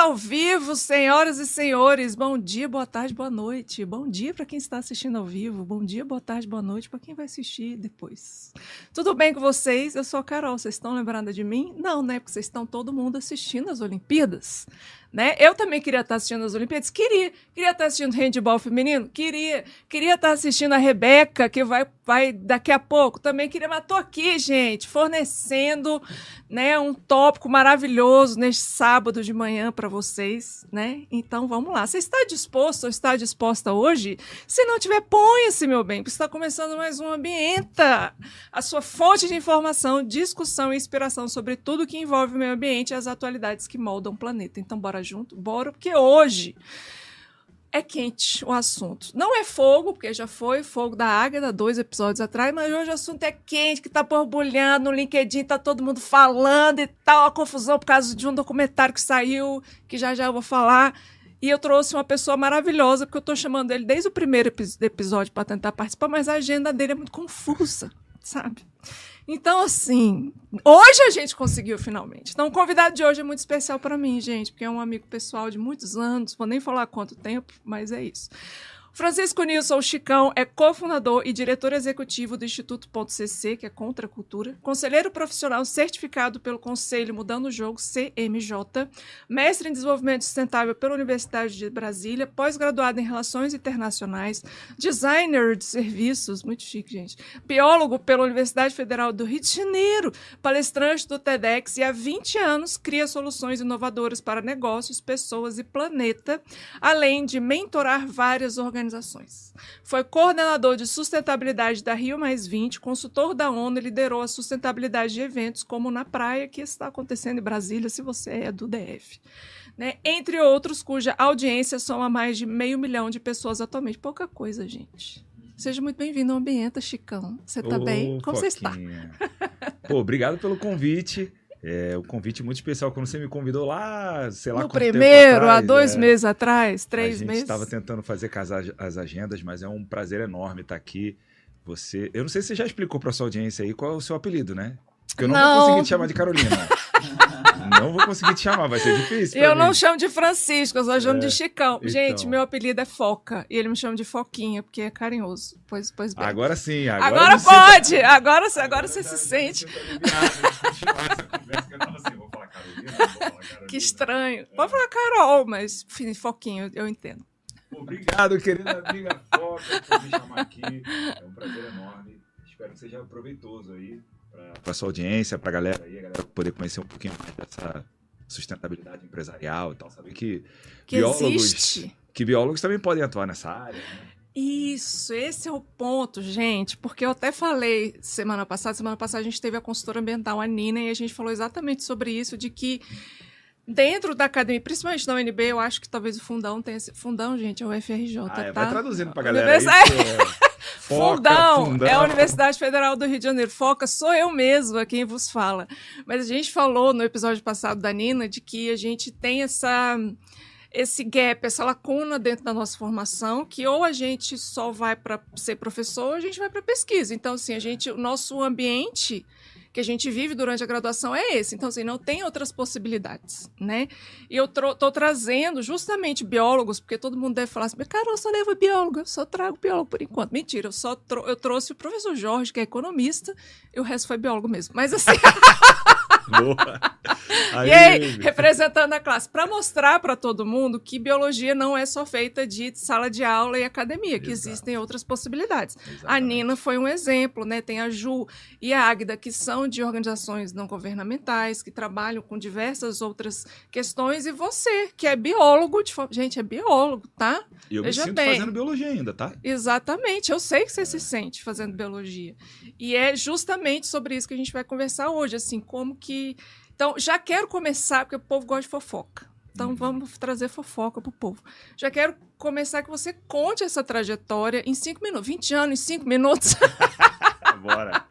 ao vivo, senhoras e senhores. Bom dia, boa tarde, boa noite. Bom dia para quem está assistindo ao vivo. Bom dia, boa tarde, boa noite para quem vai assistir depois. Tudo bem com vocês? Eu sou a Carol. Vocês estão lembrando de mim? Não, né? Porque vocês estão todo mundo assistindo as Olimpíadas. Né? Eu também queria estar assistindo as Olimpíadas. Queria estar assistindo handebol feminino. Queria estar assistindo a Rebeca, que vai daqui a pouco. Também queria, mas estou aqui, gente, fornecendo, né, um tópico maravilhoso neste sábado de manhã para vocês, né? Então vamos lá. Você está disposto ou está disposta hoje? Se não tiver, ponha-se, meu bem, porque está começando mais um Ambienta, a sua fonte de informação, discussão e inspiração sobre tudo que envolve o meio ambiente e as atualidades que moldam o planeta. Então bora junto? Bora, porque hoje é quente o assunto. Não é fogo, porque já foi fogo da Águeda 2 episódios atrás, mas hoje o assunto é quente, que tá borbulhando no LinkedIn, tá todo mundo falando e tal, a confusão por causa de um documentário que saiu, que já eu vou falar. E eu trouxe uma pessoa maravilhosa, porque eu tô chamando ele desde o primeiro episódio para tentar participar, mas a agenda dele é muito confusa, sabe? Então, assim, hoje a gente conseguiu finalmente. Então, o convidado de hoje é muito especial para mim, gente, porque é um amigo pessoal de muitos anos, vou nem falar quanto tempo, mas é isso. Francisco Nilson Chicão é cofundador e diretor executivo do Instituto .cc, que é Contra a Cultura, conselheiro profissional certificado pelo Conselho Mudando o Jogo, CMJ, mestre em desenvolvimento sustentável pela Universidade de Brasília, pós-graduado em Relações Internacionais, designer de serviços, muito chique, gente, biólogo pela Universidade Federal do Rio de Janeiro, palestrante do TEDx e há 20 anos cria soluções inovadoras para negócios, pessoas e planeta, além de mentorar várias organizações. Foi coordenador de sustentabilidade da Rio+20, consultor da ONU e liderou a sustentabilidade de eventos como Na Praia, que está acontecendo em Brasília, se você é do DF. Né? Entre outros, cuja audiência soma mais de 500 mil de pessoas atualmente. Pouca coisa, gente. Seja muito bem-vindo ao Ambienta, Chicão. Você tá bem? Como você está? Pô, obrigado pelo convite. É um convite muito especial quando você me convidou lá, sei lá, no quanto tempo primeiro, atrás, há 2 meses atrás, 3 meses. A gente estava tentando fazer casar as agendas, mas é um prazer enorme estar aqui. Eu não sei se você já explicou para sua audiência aí qual é o seu apelido, né? Porque eu não vou conseguir te chamar de Carolina. Não vou conseguir te chamar, vai ser difícil. Eu não chamo de Francisco, eu só chamo de Chicão. Então. Gente, meu apelido é Foca. E ele me chama de Foquinha, porque é carinhoso. Pois bem. Agora sim. Agora pode! Agora você se sente. Que estranho. Pode falar Carol, mas Foquinha, eu entendo. Obrigado, querida amiga Foca, por me chamar aqui. É um prazer enorme. Espero que seja proveitoso aí para a sua audiência, para a galera poder conhecer um pouquinho mais dessa sustentabilidade empresarial e tal. Saber que biólogos também podem atuar nessa área, né? Isso, esse é o ponto, gente, porque eu até falei semana passada a gente teve a consultora ambiental, a Nina, e a gente falou exatamente sobre isso, de que dentro da academia, principalmente na UNB, eu acho que talvez o Fundão tenha... Fundão, gente, é o FRJ, tá? Vai traduzindo pra galera aí. Fundão é a Universidade Federal do Rio de Janeiro. Foca sou eu mesma quem vos fala. Mas a gente falou no episódio passado da Nina de que a gente tem esse gap, essa lacuna dentro da nossa formação, que ou a gente só vai para ser professor ou a gente vai para pesquisa. Então, assim, o nosso ambiente que a gente vive durante a graduação é esse. Então, assim, não tem outras possibilidades, né? E eu tô trazendo justamente biólogos, porque todo mundo deve falar assim, cara, eu só levo biólogo, eu só trago biólogo por enquanto. Mentira, eu trouxe o professor Jorge, que é economista, e o resto foi biólogo mesmo. Mas, assim... Boa. E aí, representando a classe, para mostrar para todo mundo que biologia não é só feita de sala de aula e academia, que existem outras possibilidades. Exatamente. A Nina foi um exemplo, né? Tem a Ju e a Águeda, que são de organizações não governamentais, que trabalham com diversas outras questões, e você, que é biólogo, gente, é biólogo, tá? E eu me sinto fazendo biologia ainda, tá? Exatamente, eu sei que você se sente fazendo biologia. E é justamente sobre isso que a gente vai conversar hoje, assim, como que... Então, já quero começar, porque o povo gosta de fofoca. Então, vamos trazer fofoca pro povo. Já quero começar que você conte essa trajetória em 5 minutos. 20 anos em 5 minutos. Bora.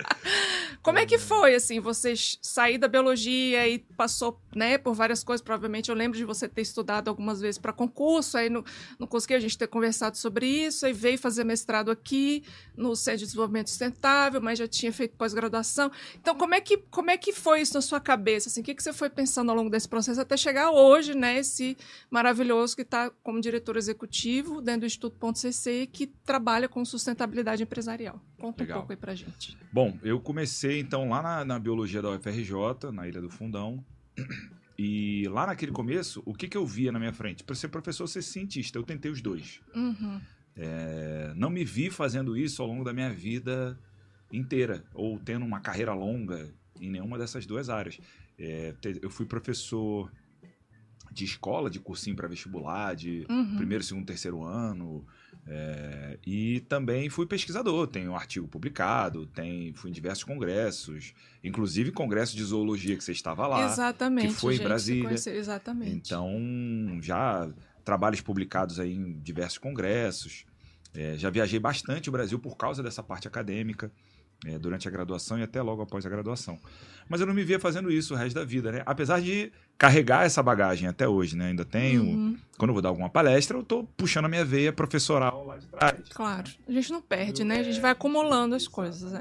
Como é que foi, assim, você sair da biologia e passou né, por várias coisas, provavelmente eu lembro de você ter estudado algumas vezes para concurso, aí não consegui a gente ter conversado sobre isso, aí veio fazer mestrado aqui no Centro de Desenvolvimento Sustentável, mas já tinha feito pós-graduação. Então, como é que foi isso na sua cabeça? Assim, o que você foi pensando ao longo desse processo até chegar hoje, né, esse maravilhoso que está como diretor executivo dentro do Instituto.cc, que trabalha com sustentabilidade empresarial? Conta Legal. um pouco aí pra gente. Bom, eu comecei então lá na biologia da UFRJ, na Ilha do Fundão. E lá naquele começo, o que eu via na minha frente? Para ser professor, ser cientista. Eu tentei os dois. Uhum. Não me vi fazendo isso ao longo da minha vida inteira, ou tendo uma carreira longa em nenhuma dessas duas áreas. Eu fui professor de escola, de cursinho para vestibular, de primeiro, segundo, terceiro ano, e também fui pesquisador, tenho um artigo publicado, fui em diversos congressos, inclusive congresso de zoologia que você estava lá. Exatamente, que foi gente, em Brasília. Exatamente. Então, já trabalhos publicados aí em diversos congressos, já viajei bastante o Brasil por causa dessa parte acadêmica, durante a graduação e até logo após a graduação. Mas eu não me via fazendo isso o resto da vida, né? Apesar de carregar essa bagagem até hoje, né? Ainda tenho... Quando eu vou dar alguma palestra, eu tô puxando a minha veia professoral lá de trás. Claro. A gente não perde, né? A gente vai acumulando as coisas,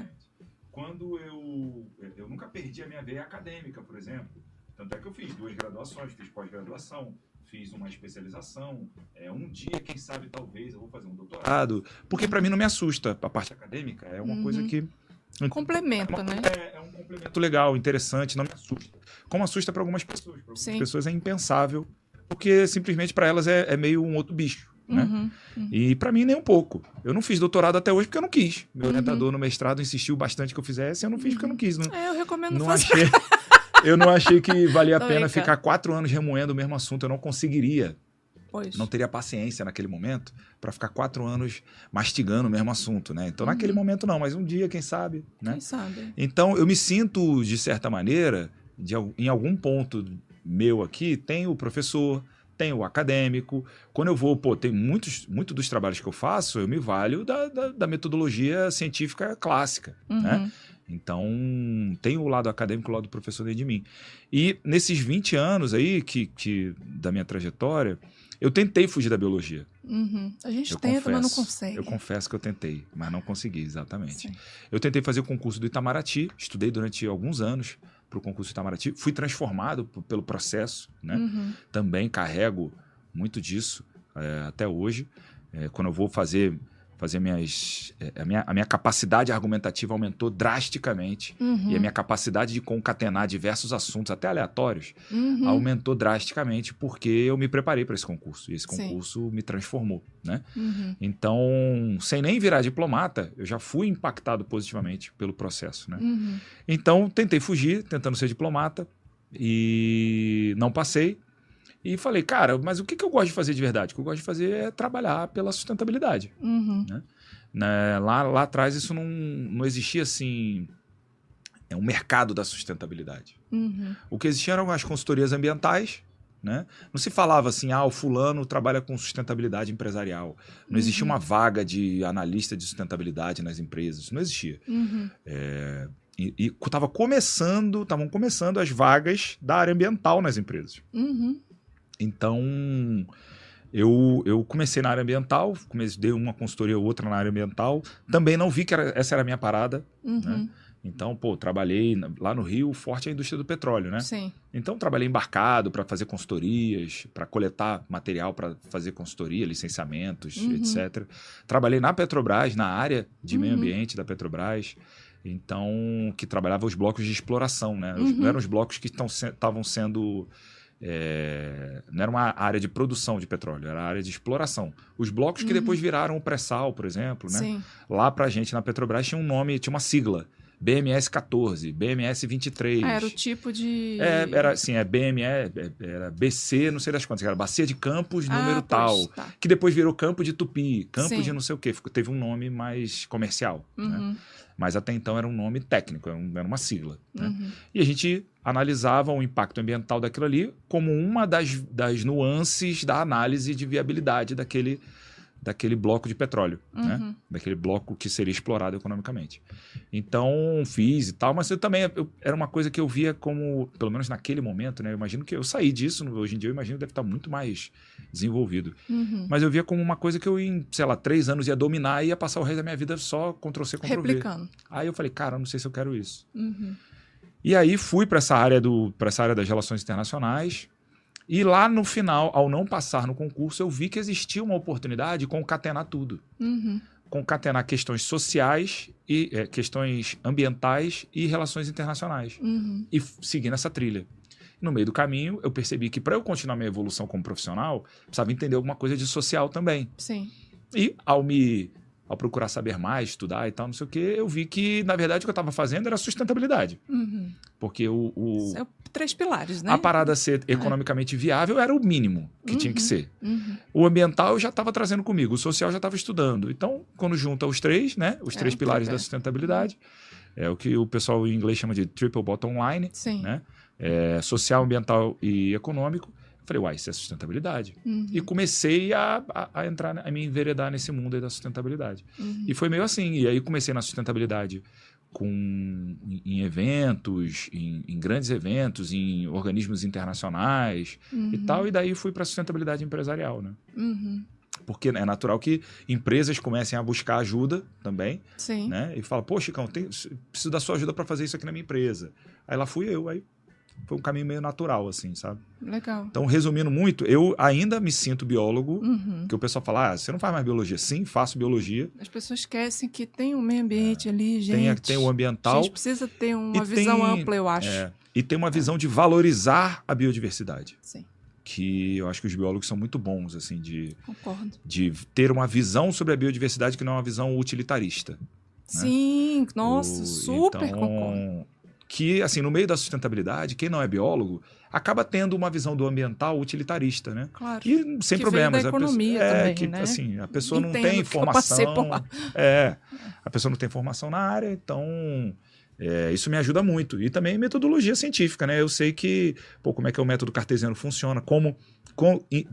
Quando eu nunca perdi a minha veia acadêmica, por exemplo. Tanto é que eu fiz 2 graduações, fiz pós-graduação, fiz uma especialização. Um dia, quem sabe, talvez, eu vou fazer um doutorado. Porque para mim não me assusta. A parte acadêmica é uma coisa que... Complementa, né? É um complemento legal, interessante, não me assusta. Como assusta para algumas pessoas. Para algumas pessoas é impensável, porque simplesmente para elas é meio um outro bicho. Né? E para mim nem um pouco. Eu não fiz doutorado até hoje porque eu não quis. Meu orientador no mestrado insistiu bastante que eu fizesse, eu não fiz porque eu não quis. Eu recomendo não fazer. Eu não achei que valia a pena ficar 4 anos remoendo o mesmo assunto. Eu não conseguiria. Não teria paciência naquele momento para ficar 4 anos mastigando o mesmo assunto, né? Então, naquele momento não, mas um dia, quem sabe, né? Quem sabe? Então, eu me sinto, de certa maneira, em algum ponto meu aqui, tem o professor, tem o acadêmico. Quando eu vou, tem muito dos trabalhos que eu faço, eu me valho da metodologia científica clássica, né? Então, tem o lado acadêmico e o lado do professor dentro de mim. E nesses 20 anos aí da minha trajetória, eu tentei fugir da biologia. A gente tenta, mas não consegue. Eu confesso que eu tentei, mas não consegui, exatamente. Sim. Eu tentei fazer o concurso do Itamaraty, estudei durante alguns anos para o concurso do Itamaraty, fui transformado pelo processo, né? Também carrego muito disso até hoje. Quando eu vou fazer a minha capacidade argumentativa aumentou drasticamente e a minha capacidade de concatenar diversos assuntos, até aleatórios, aumentou drasticamente porque eu me preparei para esse concurso e esse concurso me transformou, né? Então, sem nem virar diplomata, eu já fui impactado positivamente pelo processo, né? Então, tentei fugir, tentando ser diplomata e não passei. E falei, cara, mas o que eu gosto de fazer de verdade? O que eu gosto de fazer é trabalhar pela sustentabilidade. Né? Lá atrás isso não existia assim, um mercado da sustentabilidade. O que existia eram as consultorias ambientais, né? Não se falava assim, o fulano trabalha com sustentabilidade empresarial. Não existia uma vaga de analista de sustentabilidade nas empresas. Isso não existia. E estavam começando as vagas da área ambiental nas empresas. Então, eu comecei na área ambiental, dei uma consultoria ou outra na área ambiental. Também não vi que essa era a minha parada. Né? Então, trabalhei lá no Rio, forte a indústria do petróleo, né? Sim. Então, trabalhei embarcado para fazer consultorias, para coletar material para fazer consultoria, licenciamentos, etc. Trabalhei na Petrobras, na área de meio ambiente da Petrobras. Então, que trabalhava os blocos de exploração, né? Não eram os blocos que estavam sendo... não era uma área de produção de petróleo, era a área de exploração. Os blocos que depois viraram o pré-sal, por exemplo, né? Sim. Lá pra gente na Petrobras tinha um nome, tinha uma sigla, BMS 14, BMS 23. Era o tipo de... Era assim, era BC, não sei das quantas, era Bacia de Campos, número tal, que depois virou Campo de Tupi, Campo de não sei o quê, teve um nome mais comercial, né? Mas até então era um nome técnico, era uma sigla. Né? E a gente analisava o impacto ambiental daquilo ali como uma das nuances da análise de viabilidade daquele bloco de petróleo, né? Daquele bloco que seria explorado economicamente. Então, fiz e tal, mas era uma coisa que eu via como, pelo menos naquele momento, né? Eu imagino que eu saí disso, hoje em dia eu imagino que deve estar muito mais desenvolvido. Mas eu via como uma coisa que eu, em, sei lá, 3 anos ia dominar e ia passar o resto da minha vida só Ctrl-C, Ctrl-V. Replicando. Aí eu falei, cara, eu não sei se eu quero isso. E aí fui para essa área das relações internacionais. E lá no final, ao não passar no concurso, eu vi que existia uma oportunidade de concatenar tudo. Concatenar questões sociais, e questões ambientais e relações internacionais. E seguir nessa trilha. No meio do caminho, eu percebi que para eu continuar minha evolução como profissional, precisava entender alguma coisa de social também. Sim. E ao procurar saber mais, estudar e tal, não sei o quê, eu vi que, na verdade, o que eu estava fazendo era sustentabilidade. Porque São 3 pilares, né? a parada ser economicamente viável era o mínimo que tinha que ser. O ambiental eu já estava trazendo comigo, o social já estava estudando. Então, quando junta os 3, né, os 3 pilares da sustentabilidade, é o que o pessoal em inglês chama de triple bottom line, Sim. né? Social, ambiental e econômico. Falei, uai, isso é sustentabilidade. E comecei a entrar, a me enveredar nesse mundo aí da sustentabilidade. E foi meio assim. E aí comecei na sustentabilidade em eventos, em grandes eventos, em organismos internacionais e tal. E daí fui para a sustentabilidade empresarial, né? Porque é natural que empresas comecem a buscar ajuda também. Sim. Né? E fala, pô, Chicão, preciso da sua ajuda para fazer isso aqui na minha empresa. Aí lá fui eu, aí foi um caminho meio natural, assim, sabe? Legal. Então, resumindo muito, eu ainda me sinto biólogo, que o pessoal fala, você não faz mais biologia? Sim, faço biologia. As pessoas esquecem que tem um meio ambiente ali, gente. Tem o ambiental. A gente precisa ter uma visão ampla, eu acho. E tem uma visão de valorizar a biodiversidade. Sim. Que eu acho que os biólogos são muito bons, assim, Concordo. de ter uma visão sobre a biodiversidade que não é uma visão utilitarista. Sim, nossa, super então, concordo. Que, assim, no meio da sustentabilidade, quem não é biólogo acaba tendo uma visão do ambiental utilitarista, né? Claro. E sem que problemas. Veio da economia também, né? Assim, a pessoa Entendo não tem que eu passei informação. por lá. A pessoa não tem formação na área, então isso me ajuda muito. E também metodologia científica, né? Eu sei que, como é que o método cartesiano funciona,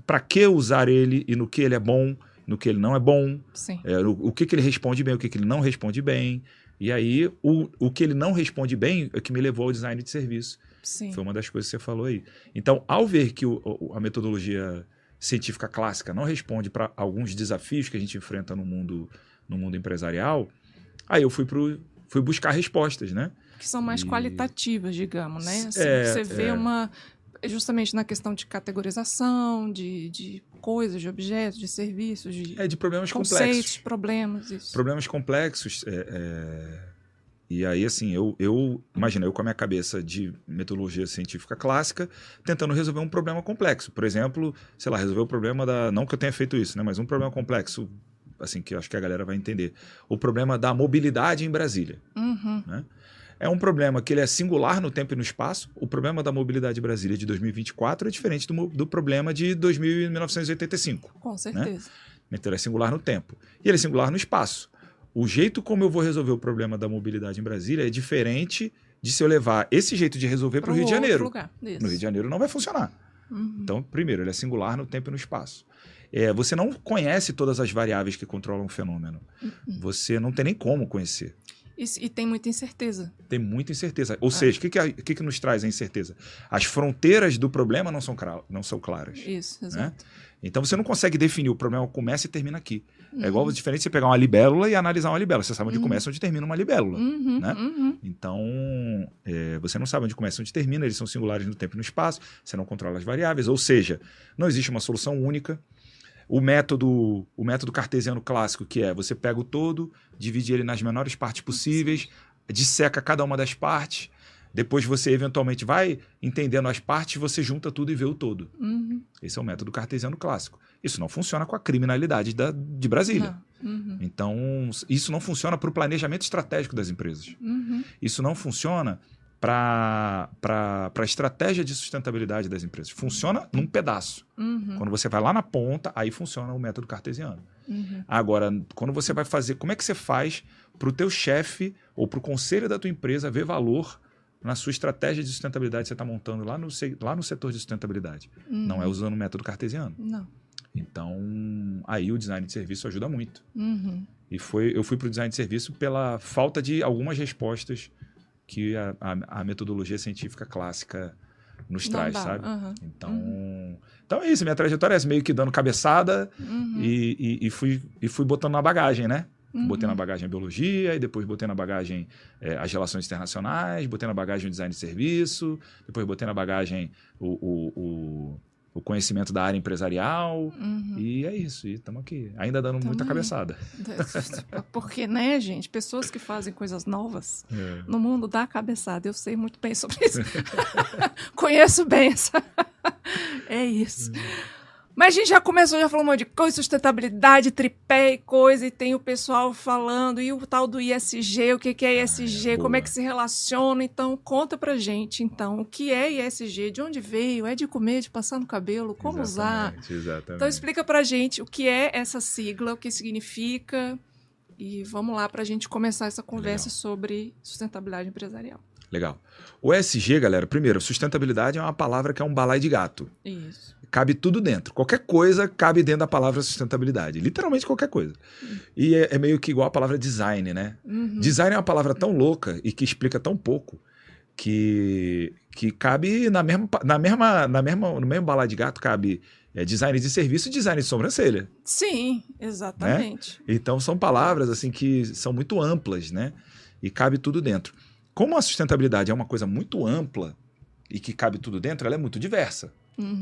para que usar ele e no que ele é bom, no que ele não é bom, Sim. O que ele responde bem, o que ele não responde bem. E aí, o que ele não responde bem é que me levou ao design de serviço. Sim. Foi uma das coisas que você falou aí. Então, ao ver que a metodologia científica clássica não responde para alguns desafios que a gente enfrenta no mundo empresarial, aí eu fui buscar respostas, né? Que são mais qualitativas, digamos, né? Assim, você vê justamente na questão de categorização, de coisas, de objetos, de serviços, de problemas conceitos, complexos. Problemas, isso. Problemas complexos. E aí, assim, imagina, eu com a minha cabeça de metodologia científica clássica, tentando resolver um problema complexo. Por exemplo, sei lá, resolver o problema não que eu tenha feito isso, né? Mas um problema complexo, assim, que eu acho que a galera vai entender. O problema da mobilidade em Brasília. Né? É um problema que ele é singular no tempo e no espaço. O problema da mobilidade em Brasília de 2024 é diferente do problema de 1985. Com certeza. Né? Então, ele é singular no tempo. E ele é singular no espaço. O jeito como eu vou resolver o problema da mobilidade em Brasília é diferente de se eu levar esse jeito de resolver para o Rio de Janeiro. Lugar. Isso. No Rio de Janeiro não vai funcionar. Então, primeiro, ele é singular no tempo e no espaço. Você não conhece todas as variáveis que controlam o fenômeno. Você não tem nem como conhecer. E tem muita incerteza. Tem muita incerteza. Ou seja, o que nos traz a incerteza? As fronteiras do problema não são claras. Isso, exato. Né? Então você não consegue definir o problema começa e termina aqui. É igual diferente você pegar uma libélula e analisar uma libélula. Você sabe onde começa e onde termina uma libélula. Né? Então, você não sabe onde começa e onde termina. Eles são singulares no tempo e no espaço. Você não controla as variáveis. Ou seja, não existe uma solução única. O método cartesiano clássico, que é você pega o todo, divide ele nas menores partes possíveis, disseca cada uma das partes, depois você eventualmente vai entendendo as partes, você junta tudo e vê o todo. Esse é o método cartesiano clássico. Isso não funciona com a criminalidade de Brasília. Então, isso não funciona para o planejamento estratégico das empresas. Isso não funciona para a estratégia de sustentabilidade das empresas. Funciona num pedaço. Quando você vai lá na ponta, aí funciona o método cartesiano. Agora, quando você vai fazer... Como é que você faz para o teu chefe ou para o conselho da tua empresa ver valor na sua estratégia de sustentabilidade que você está montando lá no setor de sustentabilidade? Não é usando o método cartesiano. Não. Então, aí o design de serviço ajuda muito. Uhum. E eu fui para o design de serviço pela falta de algumas respostas que a metodologia científica clássica nos traz, sabe? Uhum. Então é isso, minha trajetória é essa, meio que dando cabeçada e fui botando na bagagem, né? Botei na bagagem a biologia, e depois botei na bagagem as relações internacionais, botei na bagagem o design de serviço, depois botei na bagagem o conhecimento da área empresarial, e é isso, e estamos aqui, ainda dando muita cabeçada. Porque, né, gente, pessoas que fazem coisas novas no mundo dá cabeçada, eu sei muito bem sobre isso. Conheço bem essa... É isso. Mas a gente já falou um monte de coisa, sustentabilidade, tripé e coisa, e tem o pessoal falando, e o tal do ISG, o que é ISG, como é que se relaciona, então conta pra gente, então, o que é ISG, de onde veio, é de comer, de passar no cabelo, como usar. Exatamente. Então explica pra gente o que é essa sigla, o que significa, e vamos lá pra gente começar essa conversa sobre sustentabilidade empresarial. Legal. O ESG, galera, primeiro, sustentabilidade é uma palavra que é um balaio de gato. Isso. Cabe tudo dentro. Qualquer coisa cabe dentro da palavra sustentabilidade. Literalmente qualquer coisa. E é meio que igual a palavra design, né? Design é uma palavra tão louca e que explica tão pouco que cabe no mesmo balaio de gato cabe design de serviço e design de sobrancelha. Sim, exatamente. Né? Então são palavras assim que são muito amplas, né? E cabe tudo dentro. Como a sustentabilidade é uma coisa muito ampla e que cabe tudo dentro, ela é muito diversa.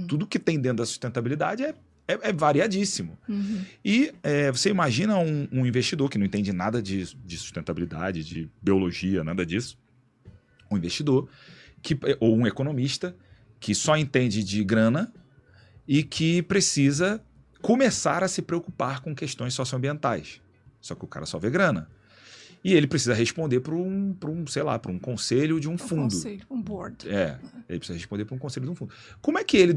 Tudo que tem dentro da sustentabilidade é variadíssimo. E você imagina um investidor que não entende nada de sustentabilidade, de biologia, nada disso. Um investidor ou um economista que só entende de grana e que precisa começar a se preocupar com questões socioambientais. Só que o cara só vê grana. E ele precisa responder para um conselho de um fundo. Conselho, um board. Ele precisa responder para um conselho de um fundo. Como é que ele,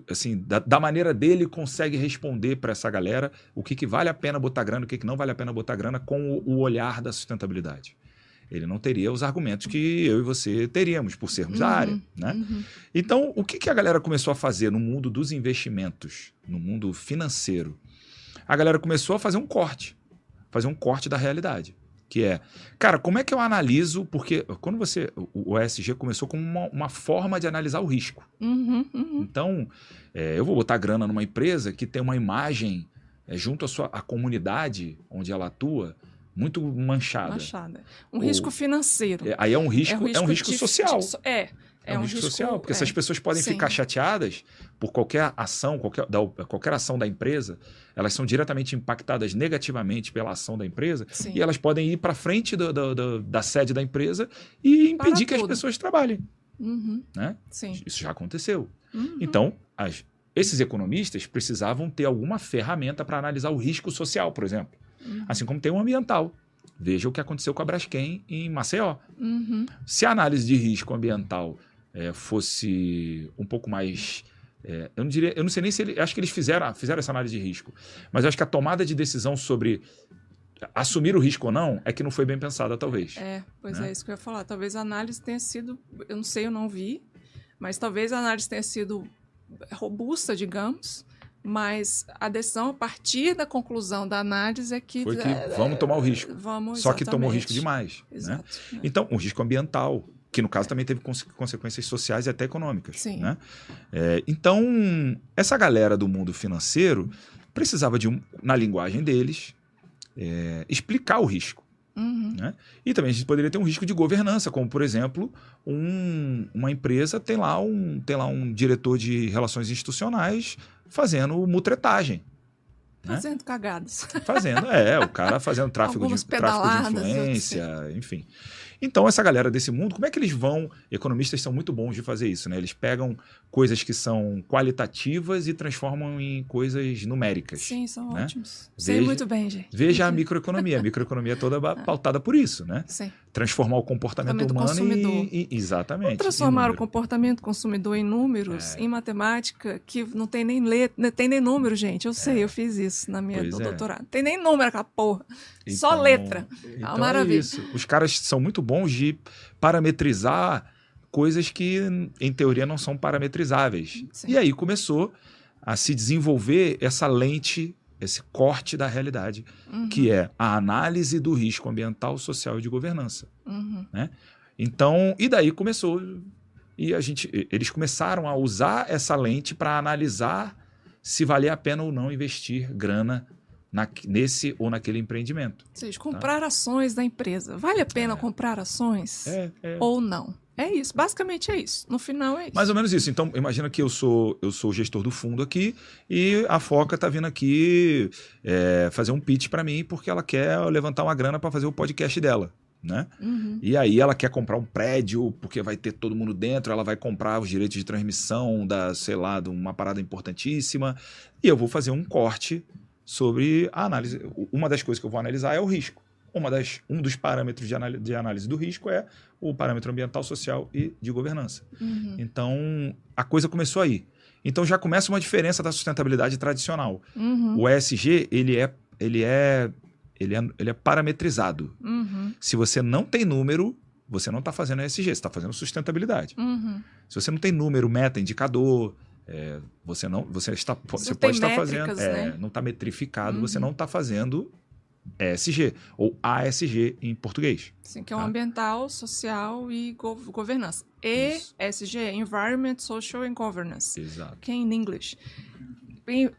assim, da maneira dele, consegue responder para essa galera o que vale a pena botar grana, o que não vale a pena botar grana com o olhar da sustentabilidade? Ele não teria os argumentos que eu e você teríamos por sermos da área, né? Então, o que a galera começou a fazer no mundo dos investimentos, no mundo financeiro? A galera começou a fazer um corte da realidade. Que é, cara, como é que eu analiso? Porque quando o ESG começou como uma forma de analisar o risco. Então, eu vou botar grana numa empresa que tem uma imagem junto à comunidade onde ela atua muito manchada. Risco financeiro. Aí é um risco social. É um risco social, porque essas pessoas podem ficar chateadas por qualquer ação da empresa, elas são diretamente impactadas negativamente pela ação da empresa, e elas podem ir para frente da sede da empresa e impedir que as pessoas trabalhem. Né? Isso já aconteceu. Então, esses economistas precisavam ter alguma ferramenta para analisar o risco social, por exemplo. Assim como tem o ambiental. Veja o que aconteceu com a Braskem em Maceió. Se a análise de risco ambiental fosse um pouco mais... eu não sei nem se acho que eles fizeram essa análise de risco, mas eu acho que a tomada de decisão sobre assumir o risco ou não é que não foi bem pensada, talvez. É isso que eu ia falar. Talvez a análise tenha sido... Eu não sei, eu não vi, mas talvez a análise tenha sido robusta, digamos, mas a decisão a partir da conclusão da análise é que... Foi que vamos tomar o risco. Só que tomou risco demais. Exato. Né? Então, o risco ambiental, que no caso também teve consequências sociais e até econômicas. Né? Então, essa galera do mundo financeiro precisava na linguagem deles, explicar o risco. Né? E também a gente poderia ter um risco de governança, como, por exemplo, uma empresa tem lá um diretor de relações institucionais fazendo mutretagem. Fazendo, né? Cagadas. O cara fazendo tráfico de influência, enfim. Então, essa galera desse mundo, como é que eles vão... Economistas são muito bons de fazer isso, né? Eles pegam coisas que são qualitativas e transformam em coisas numéricas. Sim, são né? ótimos. Sei muito bem, gente. Veja a microeconomia. A microeconomia é toda pautada por isso, né? Sim. Transformar o comportamento humano exatamente. Vamos transformar o comportamento consumidor em números, em matemática, que não tem nem tem nem número, gente. Eu sei, eu fiz isso no doutorado. Tem nem número aquela porra. Então, só letra. Então maravilha. É isso. Os caras são muito bons de parametrizar coisas que, em teoria, não são parametrizáveis. Sim. E aí começou a se desenvolver essa lente, esse corte da realidade, que é a análise do risco ambiental, social e de governança. Né? Então, e daí começou, e eles começaram a usar essa lente para analisar se valia a pena ou não investir grana nesse ou naquele empreendimento. Ou seja, comprar ações da empresa. Vale a pena comprar ações ou não? É isso, basicamente é isso. No final é isso. Mais ou menos isso. Então, imagina que eu sou o gestor do fundo aqui e a Foca está vindo aqui fazer um pitch para mim porque ela quer levantar uma grana para fazer o podcast dela. Né? E aí ela quer comprar um prédio porque vai ter todo mundo dentro, ela vai comprar os direitos de transmissão de uma parada importantíssima e eu vou fazer um corte sobre a análise. Uma das coisas que eu vou analisar é o risco. Um dos parâmetros de análise do risco é o parâmetro ambiental, social e de governança. Então, a coisa começou aí. Então, já começa uma diferença da sustentabilidade tradicional. O ESG, ele é parametrizado. Se você não tem número, você não está fazendo ESG, você está fazendo sustentabilidade. Se você não tem número, meta, indicador, você pode estar fazendo, né? Não está metrificado, você não está fazendo ESG, ou ASG em português. Sim, que é o ambiental, social e governança. ESG, Environment, Social and Governance. Exato. Que é em inglês.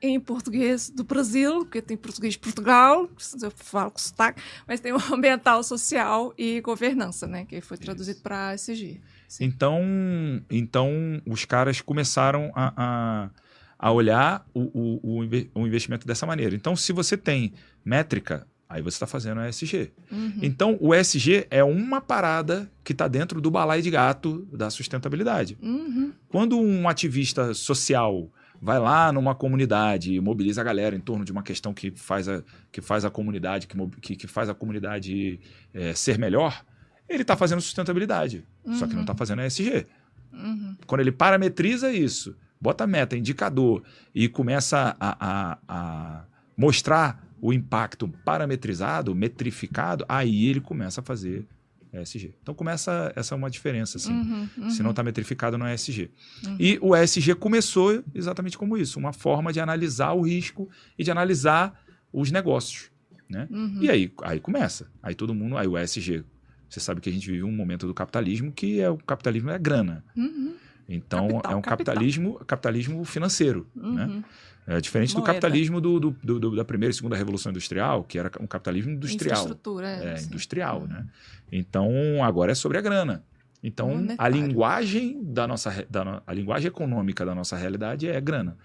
Em português do Brasil, porque tem português de Portugal, eu falo com sotaque, mas tem o ambiental, social e governança, né? Que foi traduzido para ASG. Então, os caras começaram a olhar o investimento dessa maneira. Então, se você tem métrica, aí você está fazendo o ESG. Então, o ESG é uma parada que está dentro do balaio de gato da sustentabilidade. Quando um ativista social vai lá numa comunidade e mobiliza a galera em torno de uma questão que faz a comunidade, que faz a comunidade ser melhor, ele está fazendo sustentabilidade, só que não está fazendo ESG. Quando ele parametriza isso, bota meta, indicador e começa a mostrar o impacto parametrizado, metrificado, aí ele começa a fazer ESG. Então essa é uma diferença, assim. Se não está metrificado, não é ESG. E o ESG começou exatamente como isso, uma forma de analisar o risco e de analisar os negócios. Né? E aí começa. Aí o ESG, você sabe que a gente vive um momento do capitalismo que o capitalismo é grana. Então é um capitalismo financeiro. Né? É diferente do capitalismo da primeira e segunda revolução industrial, que era um capitalismo industrial. Infraestrutura, industrial, né? Então, agora é sobre a grana. Então, a linguagem a linguagem econômica da nossa realidade é grana.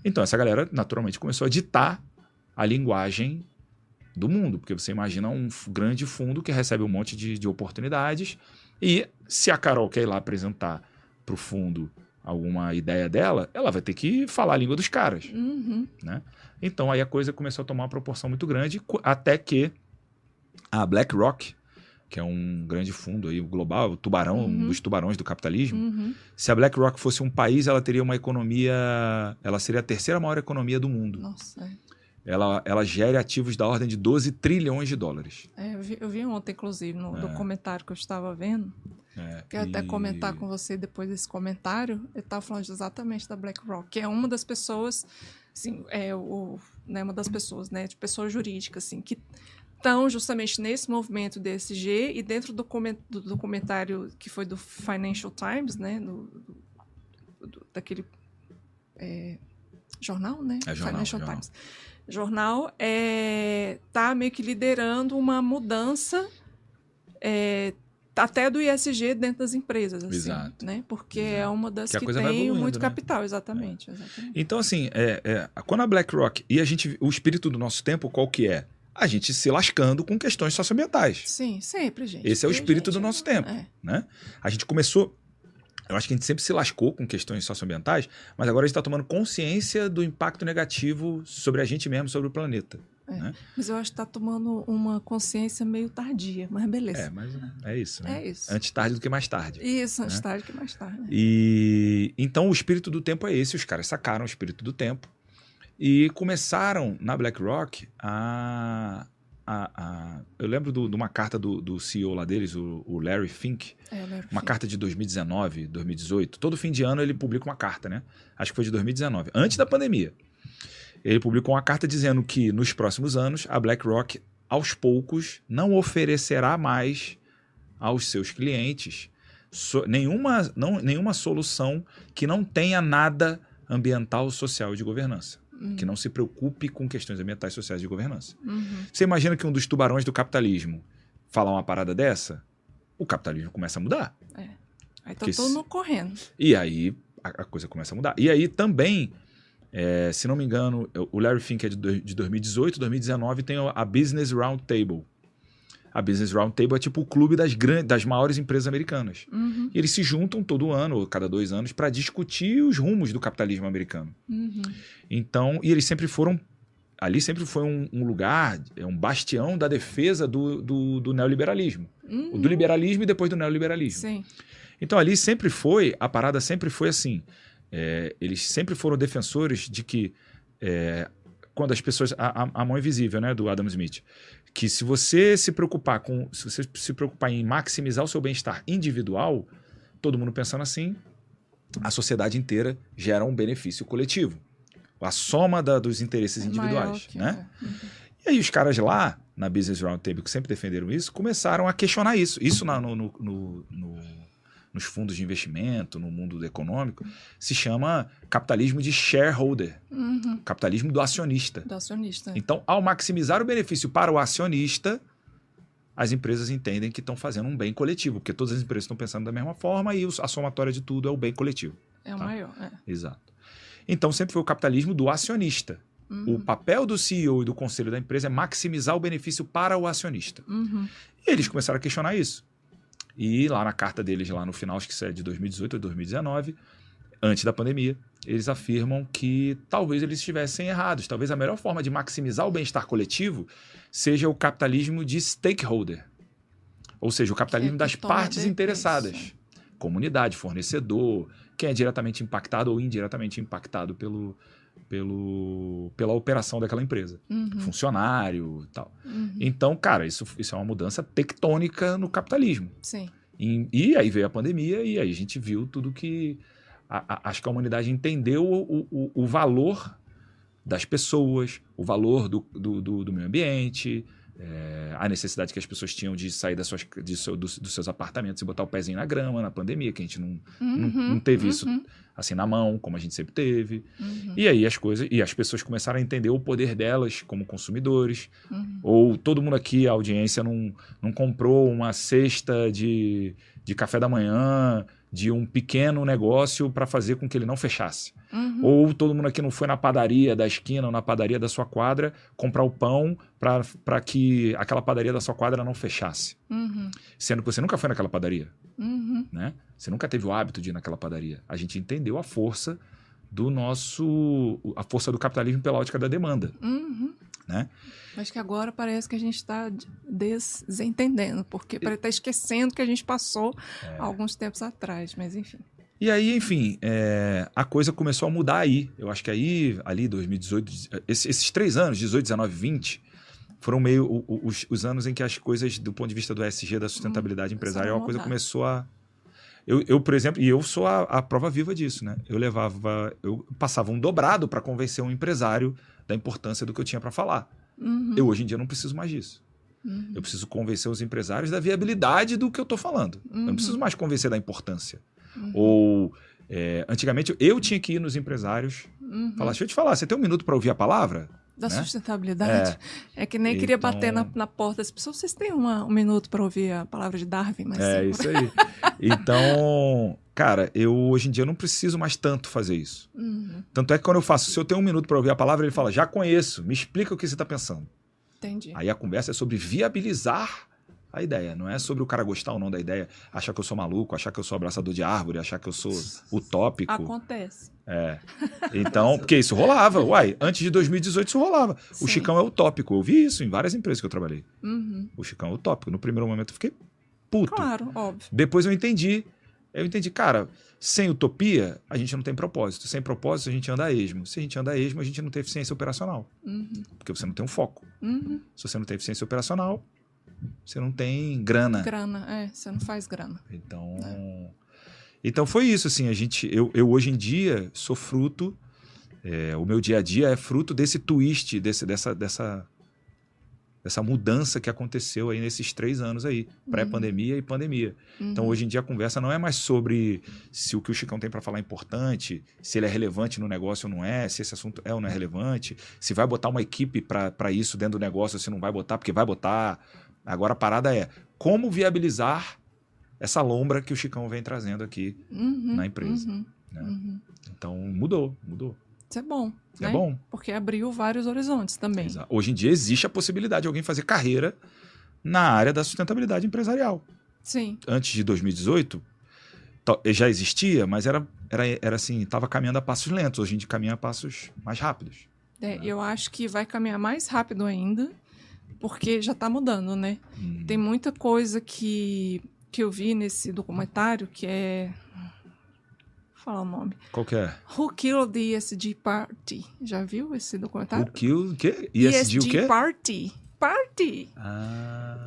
Então, essa galera, naturalmente, começou a ditar a linguagem do mundo, porque você imagina um grande fundo que recebe um monte de oportunidades e se a Carol quer ir lá apresentar para o fundo alguma ideia dela, ela vai ter que falar a língua dos caras. Né? Então, aí a coisa começou a tomar uma proporção muito grande, até que a BlackRock, que é um grande fundo aí, global, o tubarão, um dos tubarões do capitalismo, se a BlackRock fosse um país, ela teria uma economia, ela seria a terceira maior economia do mundo. Nossa, Ela gere ativos da ordem de 12 trilhões de dólares. Eu vi ontem, inclusive, no documentário que eu estava vendo. Quero até comentar com você depois desse comentário. Eu estava falando exatamente da BlackRock, que é uma das pessoas, assim, uma das pessoas, né, de pessoa jurídica, assim, que estão justamente nesse movimento do ESG e dentro do documentário que foi do Financial Times, né, daquele jornal, né? Financial Times. Jornal está meio que liderando uma mudança até do ESG dentro das empresas, assim, Exato. Né? Porque é uma das que tem muito né? capital, exatamente. Então, assim, quando a BlackRock o espírito do nosso tempo, qual que é? A gente se lascando com questões socioambientais. Sim, sempre, gente. Esse é o espírito do nosso tempo. Né? A gente começou... Eu acho que a gente sempre se lascou com questões socioambientais, mas agora a gente está tomando consciência do impacto negativo sobre a gente mesmo, sobre o planeta. Né? Mas eu acho que está tomando uma consciência meio tardia, mas beleza. Mas é isso, né? É isso. Antes tarde do que mais tarde. Isso, antes tarde do que mais tarde. Né? E então o espírito do tempo é esse, os caras sacaram o espírito do tempo e começaram na BlackRock a eu lembro de uma carta do CEO lá deles, o Larry Fink, uma carta de 2019, 2018. Todo fim de ano ele publica uma carta, né? Acho que foi de 2019, antes da pandemia. Ele publicou uma carta dizendo que nos próximos anos a BlackRock, aos poucos, não oferecerá mais aos seus clientes nenhuma solução que não tenha nada ambiental, social e de governança. Que não se preocupe com questões ambientais, sociais e de governança. Você imagina que um dos tubarões do capitalismo falar uma parada dessa? O capitalismo começa a mudar. Aí tá todo mundo correndo. E aí a coisa começa a mudar. E aí também, se não me engano, o Larry Fink é de 2018, 2019 tem a Business Roundtable. A Business Roundtable é tipo o clube das maiores empresas americanas. E eles se juntam todo ano, ou cada 2 anos, para discutir os rumos do capitalismo americano. Então, e eles sempre foram... Ali sempre foi um lugar, um bastião da defesa do neoliberalismo. Do liberalismo e depois do neoliberalismo. Sim. Então, ali sempre foi... A parada sempre foi assim. Eles sempre foram defensores de que... quando as pessoas... A mão invisível, né, do Adam Smith. Que se você se preocupar em maximizar o seu bem-estar individual, todo mundo pensando assim, a sociedade inteira gera um benefício coletivo. A soma dos interesses individuais. Né? E aí os caras lá, na Business Roundtable, que sempre defenderam isso, começaram a questionar isso. Isso nos fundos de investimento, no mundo econômico, se chama capitalismo de shareholder. Capitalismo do acionista. Do acionista. Então, ao maximizar o benefício para o acionista, as empresas entendem que estão fazendo um bem coletivo, porque todas as empresas estão pensando da mesma forma e a somatória de tudo é o bem coletivo. É o maior. Exato. Então, sempre foi o capitalismo do acionista. O papel do CEO e do conselho da empresa é maximizar o benefício para o acionista. E eles começaram a questionar isso. E lá na carta deles, lá no final, acho que isso é de 2018 ou 2019, antes da pandemia, eles afirmam que talvez eles estivessem errados. Talvez a melhor forma de maximizar o bem-estar coletivo seja o capitalismo de stakeholder. Ou seja, o capitalismo das partes interessadas. Comunidade, fornecedor, quem é diretamente impactado ou indiretamente impactado pela operação daquela empresa. Funcionário e tal. Então, cara, isso é uma mudança tectônica no capitalismo. Sim. E aí veio a pandemia e aí a gente viu tudo que... Acho que a humanidade entendeu o valor das pessoas, o valor do meio ambiente, a necessidade que as pessoas tinham de sair dos seus apartamentos e botar o pezinho na grama na pandemia, que a gente não teve isso assim na mão, como a gente sempre teve. E aí as pessoas começaram a entender o poder delas como consumidores. Ou todo mundo aqui, a audiência, não comprou uma cesta de café da manhã de um pequeno negócio para fazer com que ele não fechasse. Ou todo mundo aqui não foi na padaria da esquina ou na padaria da sua quadra comprar o pão para que aquela padaria da sua quadra não fechasse. Sendo que você nunca foi naquela padaria. Né? Você nunca teve o hábito de ir naquela padaria. A gente entendeu a força a força do capitalismo pela ótica da demanda. Né? Mas que agora parece que a gente está desentendendo, porque parece que está esquecendo que a gente passou alguns tempos atrás, mas enfim. E aí, enfim, a coisa começou a mudar aí. Eu acho que ali 2018, esses 3 anos, 18, 19, 20, foram meio os anos em que as coisas, do ponto de vista do ESG, da sustentabilidade empresarial, a coisa começou a... Eu, por exemplo, e eu sou a prova viva disso, né? Eu passava um dobrado para convencer um empresário da importância do que eu tinha para falar. Eu, hoje em dia, não preciso mais disso. Eu preciso convencer os empresários da viabilidade do que eu estou falando. Eu não preciso mais convencer da importância. Ou, antigamente, eu tinha que ir nos empresários falar, deixa eu te falar, você tem 1 minuto para ouvir a palavra? Da sustentabilidade. É que nem queria bater na porta das pessoas. Vocês têm 1 minuto para ouvir a palavra de Darwin? Mas isso aí. Então, cara, eu hoje em dia não preciso mais tanto fazer isso. Tanto é que quando eu faço, se eu tenho 1 minuto para ouvir a palavra, ele fala, já conheço, me explica o que você está pensando. Entendi. Aí a conversa é sobre viabilizar a ideia, não é sobre o cara gostar ou não da ideia, achar que eu sou maluco, achar que eu sou abraçador de árvore, achar que eu sou utópico. Acontece. Então, porque isso rolava, antes de 2018 isso rolava. Sim. O Chicão é utópico, eu vi isso em várias empresas que eu trabalhei. O Chicão é utópico. No primeiro momento eu fiquei puto. Claro, óbvio. Depois eu entendi Eu entendi, cara, sem utopia, a gente não tem propósito. Sem propósito, a gente anda a esmo. Se a gente anda a esmo, a gente não tem eficiência operacional. Porque você não tem um foco. Se você não tem eficiência operacional, você não tem grana. Você não faz grana. Então foi isso, assim, eu hoje em dia sou fruto, o meu dia a dia é fruto desse twist, dessa mudança que aconteceu aí nesses 3 anos aí, pré-pandemia e pandemia. Então hoje em dia a conversa não é mais sobre se o que o Chicão tem para falar é importante, se ele é relevante no negócio ou não é, se esse assunto é ou não é relevante, se vai botar uma equipe para isso dentro do negócio ou se não vai botar, porque vai botar. Agora a parada é como viabilizar essa lombra que o Chicão vem trazendo aqui na empresa. Né? Então mudou. Isso é bom. É né? bom. Porque abriu vários horizontes também. Exato. Hoje em dia existe a possibilidade de alguém fazer carreira na área da sustentabilidade empresarial. Sim. Antes de 2018, já existia, mas era assim, estava caminhando a passos lentos. Hoje em dia caminha a passos mais rápidos. Eu acho que vai caminhar mais rápido ainda, porque já está mudando, né? Tem muita coisa que eu vi nesse documentário que é... Vou falar o nome. Qual que é? Who Killed the ESG Party? Já viu esse documentário? Who Killed o quê? ESG o quê? Party.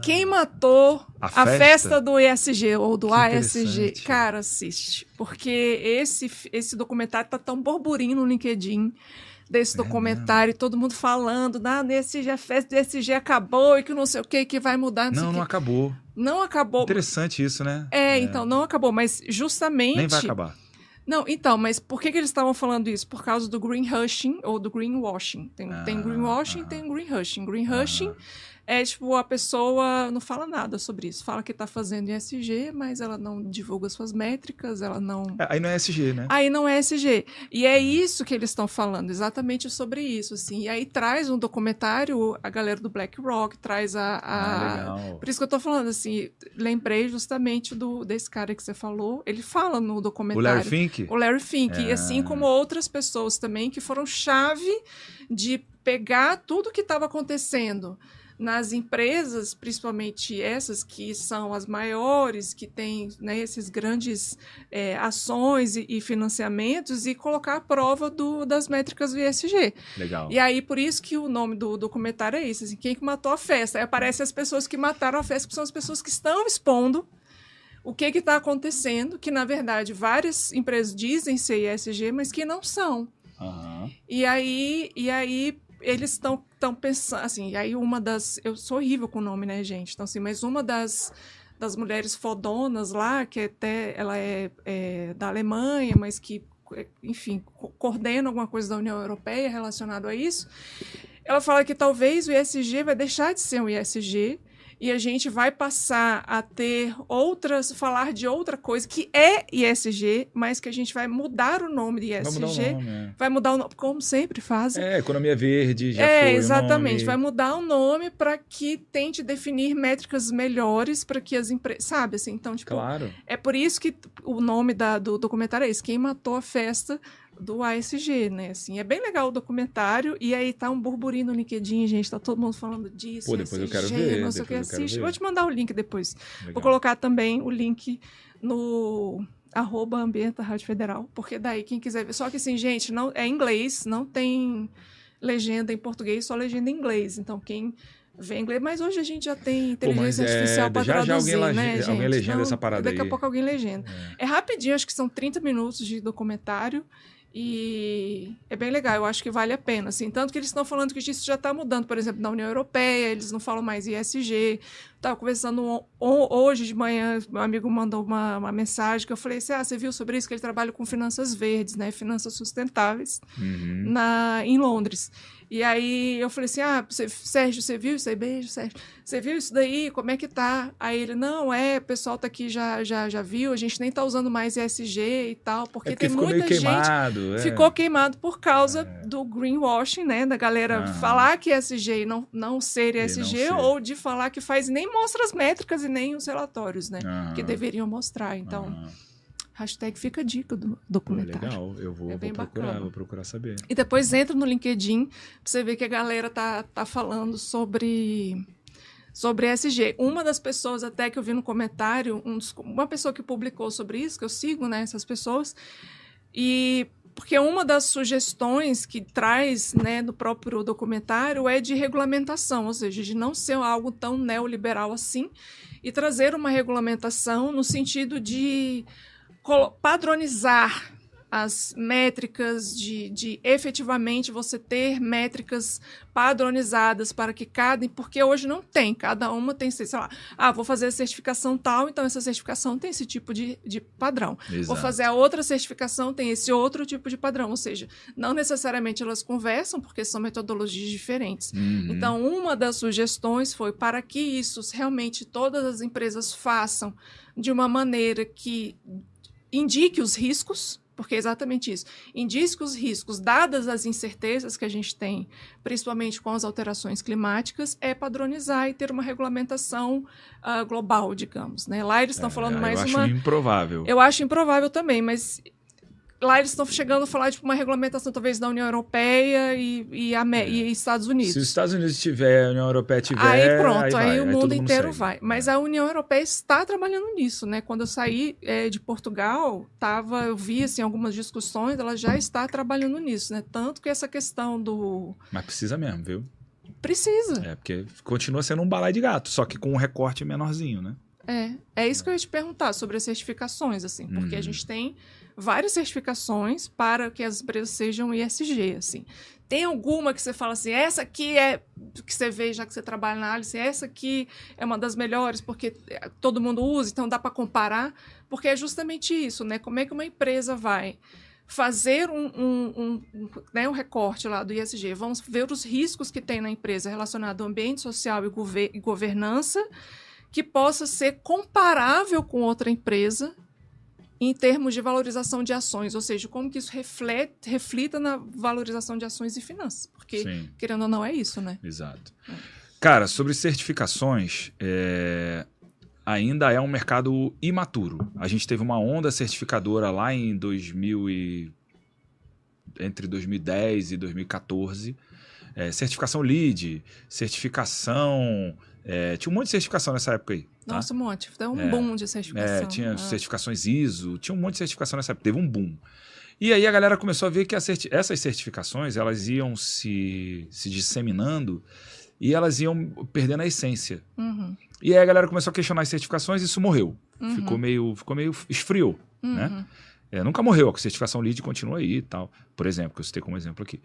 Quem matou a festa do ESG ou do ASG? Cara, assiste. Porque esse documentário tá tão burburinho no LinkedIn desse documentário, e todo mundo falando, ESG, a festa do ESG acabou e que não sei o que vai mudar. Não acabou. Não acabou. Interessante isso, né? Então, não acabou, mas justamente... Nem vai acabar. Não, então, mas por que eles estavam falando isso? Por causa do greenwashing ou do greenwashing. Tem greenwashing e tem greenwashing. Greenwashing é tipo, a pessoa não fala nada sobre isso. Fala que está fazendo ESG, mas ela não divulga suas métricas, ela não... Aí não é ESG, né? Aí não é ESG. E é isso que eles estão falando, exatamente sobre isso, assim. E aí traz um documentário, a galera do BlackRock, traz legal. Por isso que eu tô falando, assim, lembrei justamente desse cara que você falou, ele fala no documentário. O Larry Fink? O Larry Fink, e assim como outras pessoas também que foram chave de pegar tudo que estava acontecendo nas empresas, principalmente essas que são as maiores, que têm, né, esses grandes ações e financiamentos, e colocar à prova das métricas do ESG. Legal. E aí, por isso que o nome do documentário é esse, assim, quem que matou a festa? Aí aparecem as pessoas que mataram a festa, que são as pessoas que estão expondo o que está acontecendo, que, na verdade, várias empresas dizem ser ESG, mas que não são. E aí eles estão pensando, assim, e aí eu sou horrível com o nome, né, gente? Então, assim, mas uma das mulheres fodonas lá, que até ela é da Alemanha, mas que, enfim, coordena alguma coisa da União Europeia relacionado a isso, ela fala que talvez o ESG vai deixar de ser um ESG e a gente vai passar a falar de outra coisa que é ESG, mas que a gente vai mudar o nome de ESG. Vai mudar o nome, como sempre fazem. Economia verde, já foi exatamente. O nome. Vai mudar o nome para que tente definir métricas melhores para que as empresas... Sabe, assim? Então, tipo... Claro. É por isso que o nome do documentário é esse. Quem matou a festa do ASG, né? Assim, é bem legal o documentário, e aí tá um burburinho no LinkedIn, gente, tá todo mundo falando disso. Pô, depois ESG, eu quero ver. Não sei o que, assiste. Vou te mandar o link depois. Legal. Vou colocar também o link no @Ambienta Rádio Federal, porque daí quem quiser ver. Só que assim, gente, não é em inglês, não tem legenda em português, só legenda em inglês. Então, quem vê inglês, mas hoje a gente já tem inteligência artificial para traduzir, né, gente? Alguém legenda essa parada daqui aí. A pouco alguém legenda. É rapidinho, acho que são 30 minutos de documentário. E é bem legal, eu acho que vale a pena, assim, tanto que eles estão falando que isso já está mudando, por exemplo, na União Europeia, eles não falam mais ESG. Estava conversando hoje de manhã, meu amigo mandou uma mensagem que eu falei assim, você viu sobre isso? Que ele trabalha com finanças verdes, né, finanças sustentáveis, em Londres. E aí eu falei assim, Sérgio, você viu isso aí? Beijo, Sérgio. Você viu isso daí? Como é que tá? Aí ele, não, o pessoal tá aqui já viu, a gente nem tá usando mais ESG e tal, porque tem muita gente... Ficou queimado por causa do greenwashing, né? Da galera falar que ESG e não ser ESG, ou de falar que faz e nem mostra as métricas e nem os relatórios, né? Que deveriam mostrar, então... Hashtag fica a dica do documentário. Legal, eu vou procurar saber. E depois entra no LinkedIn pra você ver que a galera tá falando sobre sobre ESG. Uma das pessoas até que eu vi no comentário, uma pessoa que publicou sobre isso, que eu sigo, né, essas pessoas, e porque uma das sugestões que traz, né, no próprio documentário é de regulamentação, ou seja, de não ser algo tão neoliberal assim, e trazer uma regulamentação no sentido de padronizar as métricas, de efetivamente você ter métricas padronizadas para que porque hoje não tem, cada uma tem, sei lá, vou fazer a certificação tal, então essa certificação tem esse tipo de padrão. Exato. Vou fazer a outra certificação, tem esse outro tipo de padrão, ou seja, não necessariamente elas conversam, porque são metodologias diferentes. Então, uma das sugestões foi para que isso realmente todas as empresas façam de uma maneira que indique os riscos, porque é exatamente isso. Indique os riscos, dadas as incertezas que a gente tem, principalmente com as alterações climáticas, é padronizar e ter uma regulamentação global, digamos. Né? Lá eles estão falando mais uma... Eu acho improvável. Eu acho improvável também, mas lá eles estão chegando a falar de uma regulamentação talvez da União Europeia e Estados Unidos. Se os Estados Unidos tiver, a União Europeia tiver... Aí pronto, aí o mundo inteiro vai. Mas a União Europeia está trabalhando nisso, né? Quando eu saí de Portugal, eu vi assim, algumas discussões, ela já está trabalhando nisso, né? Tanto que essa questão do... Mas precisa mesmo, viu? Precisa. Porque continua sendo um balaio de gato, só que com um recorte menorzinho, né? É isso que eu ia te perguntar sobre as certificações, assim, porque a gente tem várias certificações para que as empresas sejam ESG, assim. Tem alguma que você fala assim, essa aqui é que você vê já que você trabalha na Alice, essa aqui é uma das melhores porque todo mundo usa, então dá para comparar, porque é justamente isso, né? Como é que uma empresa vai fazer um recorte lá do ESG? Vamos ver os riscos que tem na empresa relacionado ao ambiente social e governança, que possa ser comparável com outra empresa em termos de valorização de ações, ou seja, como que isso reflita na valorização de ações e finanças, porque, sim, querendo ou não, é isso, né? Exato. Cara, sobre certificações, ainda é um mercado imaturo. A gente teve uma onda certificadora lá em entre 2010 e 2014, certificação LEED, certificação... tinha um monte de certificação nessa época aí. Tá? Nossa, um monte. Deu um boom de certificação. Tinha certificações ISO, tinha um monte de certificação nessa época. Teve um boom. E aí a galera começou a ver que essas certificações elas iam se disseminando e elas iam perdendo a essência. E aí a galera começou a questionar as certificações e isso morreu. Ficou meio esfriou, né? Nunca morreu, a certificação LEED continua aí e tal. Por exemplo, que eu citei como exemplo aqui.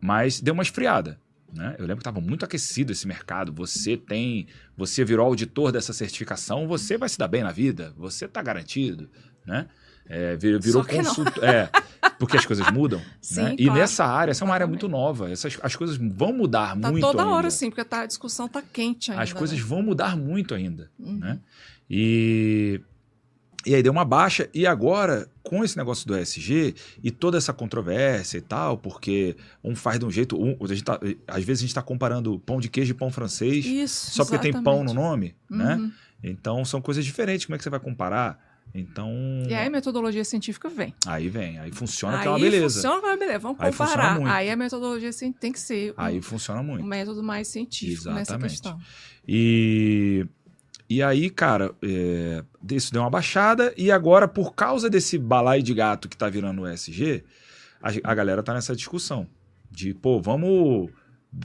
Mas deu uma esfriada. Né? Eu lembro que estava muito aquecido esse mercado. Você virou auditor dessa certificação, você vai se dar bem na vida, você está garantido, né? Virou consultor. Porque as coisas mudam. Sim, né? E claro, nessa área, essa é uma área muito nova. As coisas vão mudar muito ainda. Toda hora, sim, porque a discussão está quente ainda. As coisas vão mudar muito ainda. Né? E aí deu uma baixa, e agora, com esse negócio do ESG e toda essa controvérsia e tal, porque um faz de um jeito, às vezes a gente está comparando pão de queijo e pão francês, isso, só porque exatamente. tem pão no nome, né? Então são coisas diferentes, como é que você vai comparar? Então... E aí a metodologia científica vem. Aí funciona que é uma beleza. Funciona que é uma beleza, vamos comparar. Aí a metodologia tem que ser funciona muito. Um método mais científico. Exatamente. Nessa questão. E aí, cara, isso deu uma baixada e agora, por causa desse balaio de gato que tá virando o ESG, a galera tá nessa discussão de, vamos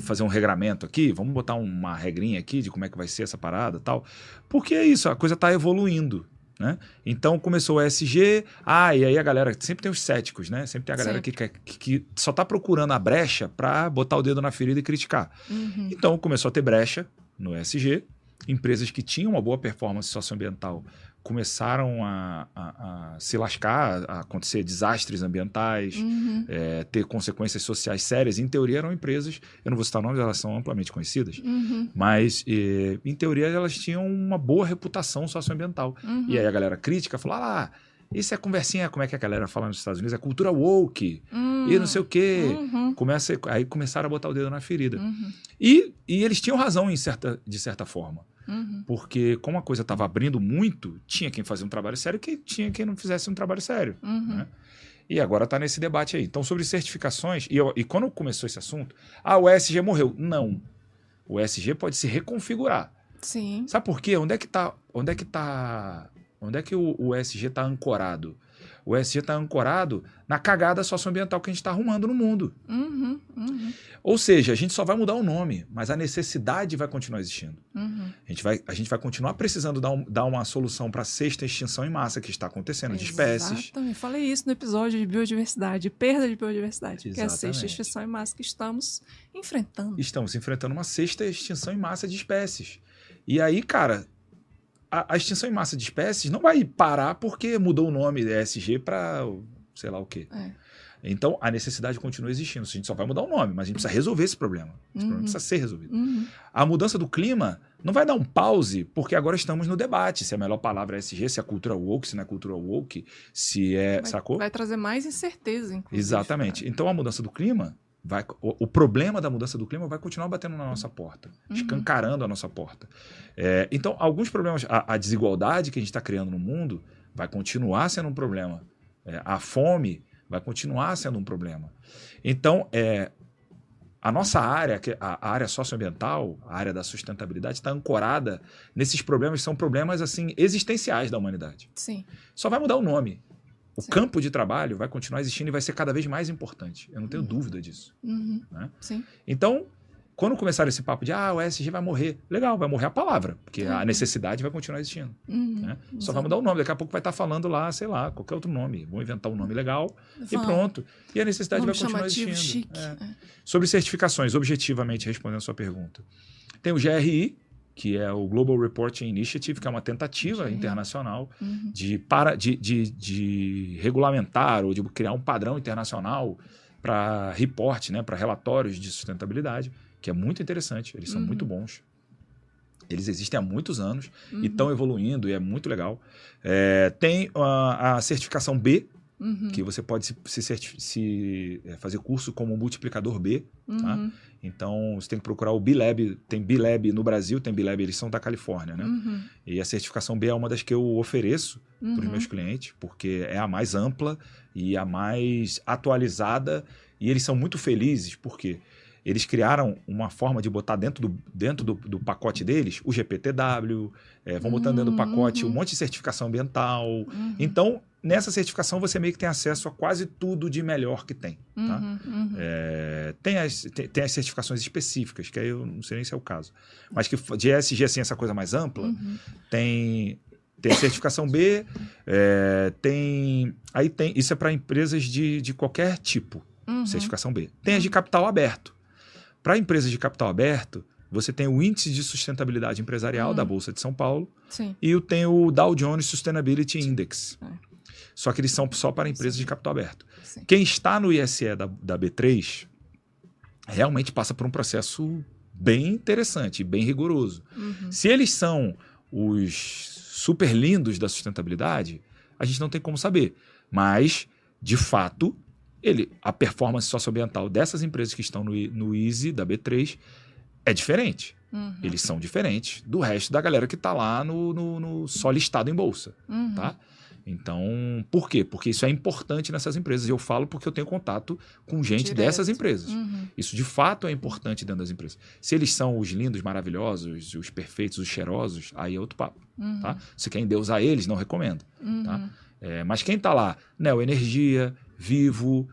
fazer um regramento aqui, vamos botar uma regrinha aqui de como é que vai ser essa parada e tal. Porque é isso, a coisa tá evoluindo, né? Então começou o ESG, e aí a galera, sempre tem os céticos, né? Sempre tem a galera que só tá procurando a brecha pra botar o dedo na ferida e criticar. Então começou a ter brecha no ESG. Empresas que tinham uma boa performance socioambiental começaram a se lascar, a acontecer desastres ambientais, ter consequências sociais sérias. Em teoria eram empresas, eu não vou citar nomes, elas são amplamente conhecidas, mas em teoria elas tinham uma boa reputação socioambiental. E aí a galera crítica falou, isso é conversinha, como é que a galera fala nos Estados Unidos, é cultura woke, e não sei o quê. Aí começaram a botar o dedo na ferida. E eles tinham razão de certa forma. Porque como a coisa estava abrindo muito, tinha quem fazia um trabalho sério e tinha quem não fizesse um trabalho sério. Né? E agora está nesse debate aí. Então, sobre certificações, e quando começou esse assunto, o ESG morreu. Não. o ESG pode se reconfigurar. Sim. Sabe por quê? Onde é que o ESG está ancorado? O ESG está ancorado na cagada socioambiental que a gente está arrumando no mundo. Ou seja, a gente só vai mudar o nome, mas a necessidade vai continuar existindo. A gente vai continuar precisando dar uma solução para a sexta extinção em massa que está acontecendo de espécies. Exatamente. Falei isso no episódio de biodiversidade, perda de biodiversidade, que é a sexta Exatamente. extinção em massa que estamos enfrentando. Estamos enfrentando uma sexta extinção em massa de espécies. E aí, cara, a extinção em massa de espécies não vai parar porque mudou o nome ESG para sei lá o quê. Então, a necessidade continua existindo. A gente só vai mudar o nome, mas a gente precisa resolver esse problema. Esse problema precisa ser resolvido. A mudança do clima não vai dar um pause, porque agora estamos no debate se a melhor palavra é ESG, se é cultura woke, se não é cultura woke, se é... sacou? Vai trazer mais incerteza, inclusive. Exatamente. Então, a mudança do clima... O problema da mudança do clima vai continuar batendo na nossa porta, escancarando a nossa porta. Então, alguns problemas, a desigualdade que a gente está criando no mundo vai continuar sendo um problema. A fome vai continuar sendo um problema. Então, a nossa área, a área socioambiental, a área da sustentabilidade, está ancorada nesses problemas, que são problemas assim, existenciais da humanidade. Sim. Só vai mudar o nome. O campo de trabalho vai continuar existindo e vai ser cada vez mais importante. Eu não tenho dúvida disso. Né? Sim. Então, quando começar esse papo de o ESG vai morrer, legal, vai morrer a palavra, porque a necessidade vai continuar existindo. Né? Só vai mudar o nome. Daqui a pouco vai estar falando lá, sei lá, qualquer outro nome. Vou inventar um nome legal e pronto. E a necessidade vai continuar existindo. Chique. Sobre certificações, objetivamente respondendo a sua pergunta. Tem o GRI, que é o Global Reporting Initiative, que é uma tentativa internacional de regulamentar ou de criar um padrão internacional para report, né, para relatórios de sustentabilidade, que é muito interessante, eles são muito bons. Eles existem há muitos anos e estão evoluindo e é muito legal. Tem a certificação B, que você pode fazer curso como multiplicador B, tá? Então, você tem que procurar o B-Lab. Tem B-Lab no Brasil, tem B-Lab, eles são da Califórnia, né? E a certificação B é uma das que eu ofereço para os meus clientes, porque é a mais ampla e a mais atualizada. E eles são muito felizes, porque eles criaram uma forma de botar dentro do pacote deles o GPTW, vão botando dentro do pacote um monte de certificação ambiental. Então, nessa certificação, você meio que tem acesso a quase tudo de melhor que tem. Tá? Tem as certificações específicas, que aí eu não sei nem se é o caso. Mas que de ESG, assim, essa coisa mais ampla, tem a certificação B, isso é para empresas de qualquer tipo, certificação B. Tem as de capital aberto. Para empresas de capital aberto, você tem o Índice de Sustentabilidade Empresarial da Bolsa de São Paulo. Sim. E tem o Dow Jones Sustainability Index. Só que eles são só para empresas de capital aberto. Sim. Quem está no ISE da B3 realmente passa por um processo bem interessante, bem rigoroso. Se eles são os super lindos da sustentabilidade, a gente não tem como saber. Mas, de fato, a performance socioambiental dessas empresas que estão no ISE da B3 é diferente. Eles são diferentes do resto da galera que está lá no só listado em bolsa. Tá? Então, por quê? Porque isso é importante nessas empresas. Eu falo porque eu tenho contato com gente dessas empresas. Isso, de fato, é importante dentro das empresas. Se eles são os lindos, maravilhosos, os perfeitos, os cheirosos, aí é outro papo. Tá? Se quer endeusar eles, não recomendo. Tá? Mas quem está lá? Neo Energia, Vivo...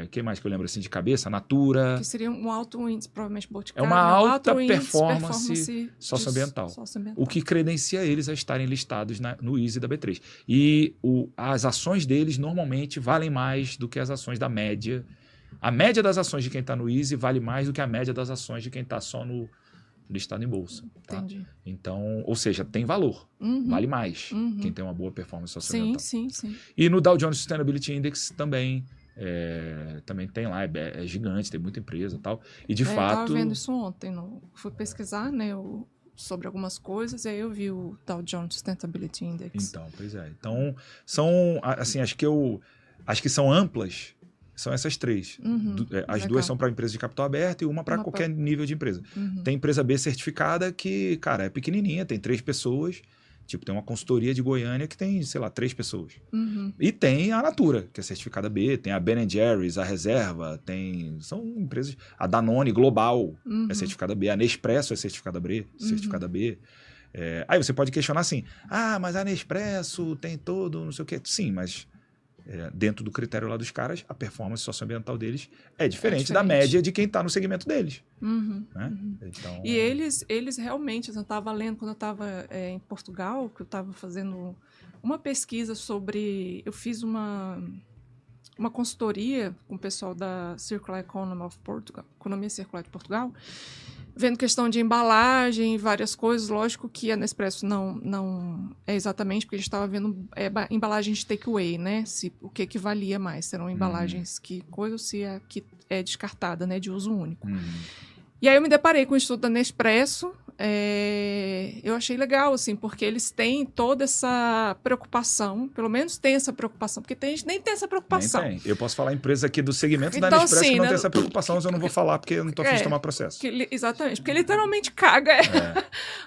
quem mais que eu lembro assim de cabeça? Natura. Que seria um alto índice, provavelmente Boticário. É uma alta performance socioambiental. O que credencia eles a estarem listados no ISE da B3. E as ações deles normalmente valem mais do que as ações da média. A média das ações de quem está no ISE vale mais do que a média das ações de quem está só no listado em bolsa. Tá? Entendi. Então, ou seja, tem valor. Vale mais quem tem uma boa performance socioambiental. Sim. E no Dow Jones Sustainability Index também tem lá, é gigante, tem muita empresa e tal. E de fato... Eu estava vendo isso ontem, fui pesquisar, né, sobre algumas coisas, e aí eu vi o Dow Jones Sustainability Index. Então, pois é. Então, são, assim, acho que são amplas, são essas três. As duas são para empresas de capital aberto e uma para qualquer nível de empresa. Tem empresa B certificada que, cara, é pequenininha, tem 3 pessoas Tipo, tem uma consultoria de Goiânia que tem, sei lá, 3 pessoas. Uhum. E tem a Natura, que é certificada B, tem a Ben & Jerry's, a Reserva, são empresas... A Danone Global é certificada B, a Nespresso é certificada B. Aí você pode questionar assim, mas a Nespresso tem todo, não sei o quê. Sim, mas dentro do critério lá dos caras, a performance socioambiental deles é diferente da média de quem está no segmento deles. Né? Então... E eles realmente, eu estava lendo quando eu estava em Portugal, que eu estava fazendo uma pesquisa sobre... Eu fiz uma consultoria com o pessoal da Circular Economy of Portugal, Economia Circular de Portugal, vendo questão de embalagem, várias coisas. Lógico que a Nespresso não é exatamente, porque a gente estava vendo embalagens de takeaway, né? O que valia mais, serão embalagens que coisa ou se a que é descartada, né? De uso único. E aí eu me deparei com o estudo da Nespresso. Eu achei legal, assim, porque eles têm toda essa preocupação, pelo menos tem essa preocupação, porque tem gente que nem tem essa preocupação. Nem tem. Eu posso falar empresas aqui do segmento então, da Nespresso assim, que não tem essa preocupação, mas eu não vou falar porque eu não estou afim de tomar processo. Exatamente, porque literalmente caga.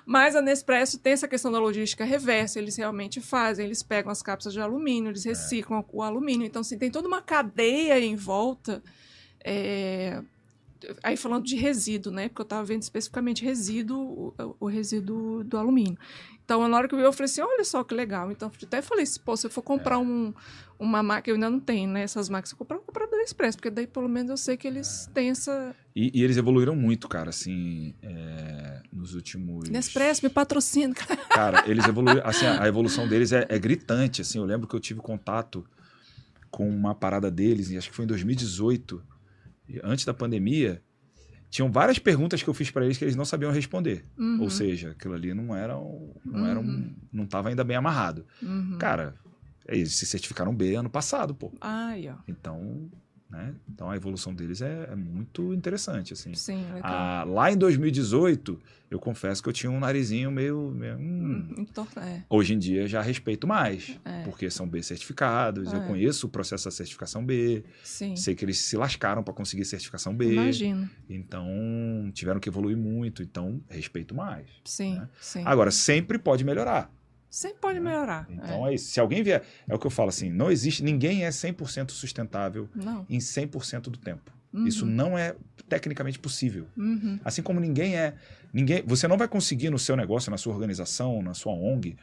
Mas a Nespresso tem essa questão da logística reversa, eles realmente fazem, eles pegam as cápsulas de alumínio, eles reciclam o alumínio, então assim, tem toda uma cadeia em volta. Aí falando de resíduo, né? Porque eu estava vendo especificamente o resíduo do alumínio. Então, na hora que eu vi, eu falei assim, olha só que legal. Então, eu até falei assim, se eu for comprar uma máquina, eu ainda não tenho, né? Essas máquinas, eu vou comprar da Nespresso, porque daí, pelo menos, eu sei que eles têm essa... E eles evoluíram muito, cara, assim, nos últimos... Nespresso, me patrocina. Cara, eles evoluíram, assim, a evolução deles é gritante, assim. Eu lembro que eu tive contato com uma parada deles, acho que foi em 2018, antes da pandemia, tinham várias perguntas que eu fiz para eles que eles não sabiam responder. Ou seja, aquilo ali não estava ainda bem amarrado. Cara, eles se certificaram B ano passado, pô. Então, né? Então a evolução deles é muito interessante, assim. Sim, legal. Lá em 2018, eu confesso que eu tinha um narizinho meio Hoje em dia já respeito mais, porque são B certificados, eu conheço o processo da certificação B, sei que eles se lascaram para conseguir certificação B. Imagino. Então, tiveram que evoluir muito, então respeito mais. Sim, né? sim. Agora, sempre pode melhorar. Sempre pode melhorar. Então é isso. Se alguém vier... É o que eu falo assim, não existe... Ninguém é 100% sustentável em 100% do tempo. Isso não é tecnicamente possível. Assim como ninguém... Você não vai conseguir no seu negócio, na sua organização, na sua ONG,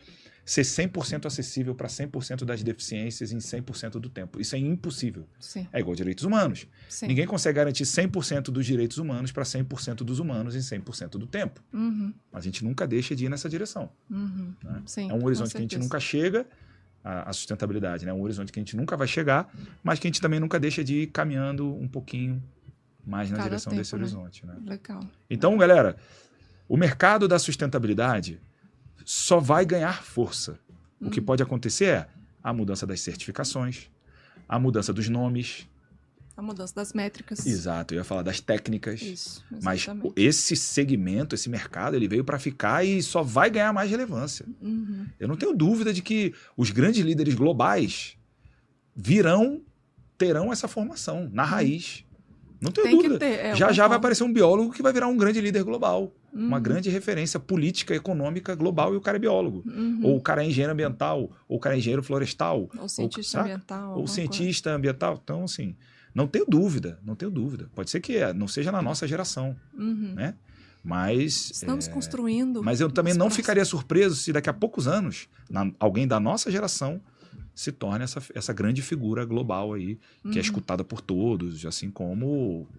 ser 100% acessível para 100% das deficiências em 100% do tempo. Isso é impossível. Sim. É igual direitos humanos. Sim. Ninguém consegue garantir 100% dos direitos humanos para 100% dos humanos em 100% do tempo. A gente nunca deixa de ir nessa direção. Né? Sim, é um horizonte que a gente nunca chega, a sustentabilidade, né? É um horizonte que a gente nunca vai chegar, mas que a gente também nunca deixa de ir caminhando um pouquinho mais na direção desse horizonte. Né? Legal. Então, galera, o mercado da sustentabilidade só vai ganhar força. O que pode acontecer é a mudança das certificações, a mudança dos nomes. A mudança das métricas. Exato, eu ia falar das técnicas. Isso, mas esse segmento, esse mercado, ele veio para ficar e só vai ganhar mais relevância. Eu não tenho dúvida de que os grandes líderes globais terão essa formação na raiz. Não tenho dúvida. Já vai aparecer um biólogo que vai virar um grande líder global. Uma grande referência política, econômica, global, e o cara é biólogo. Ou o cara é engenheiro ambiental, ou o cara é engenheiro florestal. Ou cientista ambiental. Ou cientista ambiental. Então, assim, não tenho dúvida. Pode ser que não seja na nossa geração, né? Mas... Estamos construindo. Mas eu também não ficaria surpreso se daqui a poucos anos, alguém da nossa geração se torne essa grande figura global aí, que é escutada por todos, assim como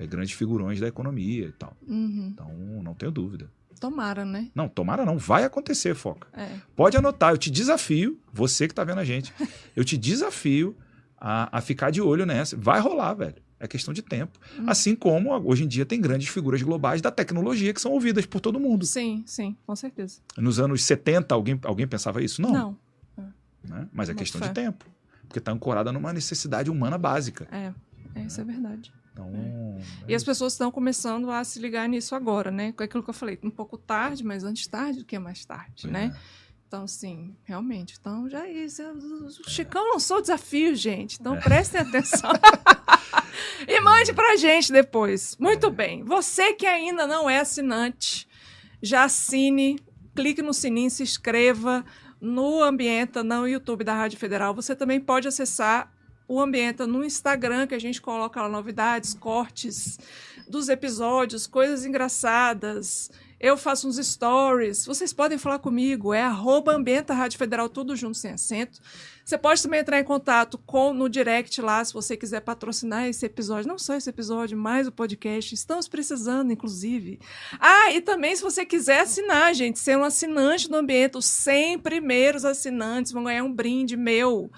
grandes figurões da economia e tal. Então, não tenho dúvida. Tomara, né? Não, tomara não. Vai acontecer, Foca. Pode anotar. Eu te desafio, você que tá vendo a gente, eu te desafio a ficar de olho nessa. Vai rolar, velho. É questão de tempo. Assim como hoje em dia tem grandes figuras globais da tecnologia que são ouvidas por todo mundo. Sim, com certeza. Nos anos 70, alguém pensava isso? Não. Né? Mas é questão de tempo. Porque está ancorada numa necessidade humana básica. Isso é verdade. Então, e as pessoas estão começando a se ligar nisso agora, né? Com aquilo que eu falei, um pouco tarde, mas antes tarde do que mais tarde, né? Então, assim, realmente. Então, já isso. O Chicão lançou o desafio, gente. Então, prestem atenção. E mande pra gente depois. Muito bem. Você que ainda não é assinante, já assine. clique no sininho, se inscreva no Ambienta, no YouTube da Rádio Federal. Você também pode acessar o Ambienta no Instagram, que a gente coloca lá novidades, cortes dos episódios, coisas engraçadas. Eu faço uns stories. Vocês podem falar comigo. É @Ambienta Rádio Federal, tudo junto, sem acento. Você pode também entrar em contato no direct lá, se você quiser patrocinar esse episódio. Não só esse episódio, mas o podcast. Estamos precisando, inclusive. E também se você quiser assinar, gente, ser um assinante do Ambienta, os 100 primeiros assinantes vão ganhar um brinde meu.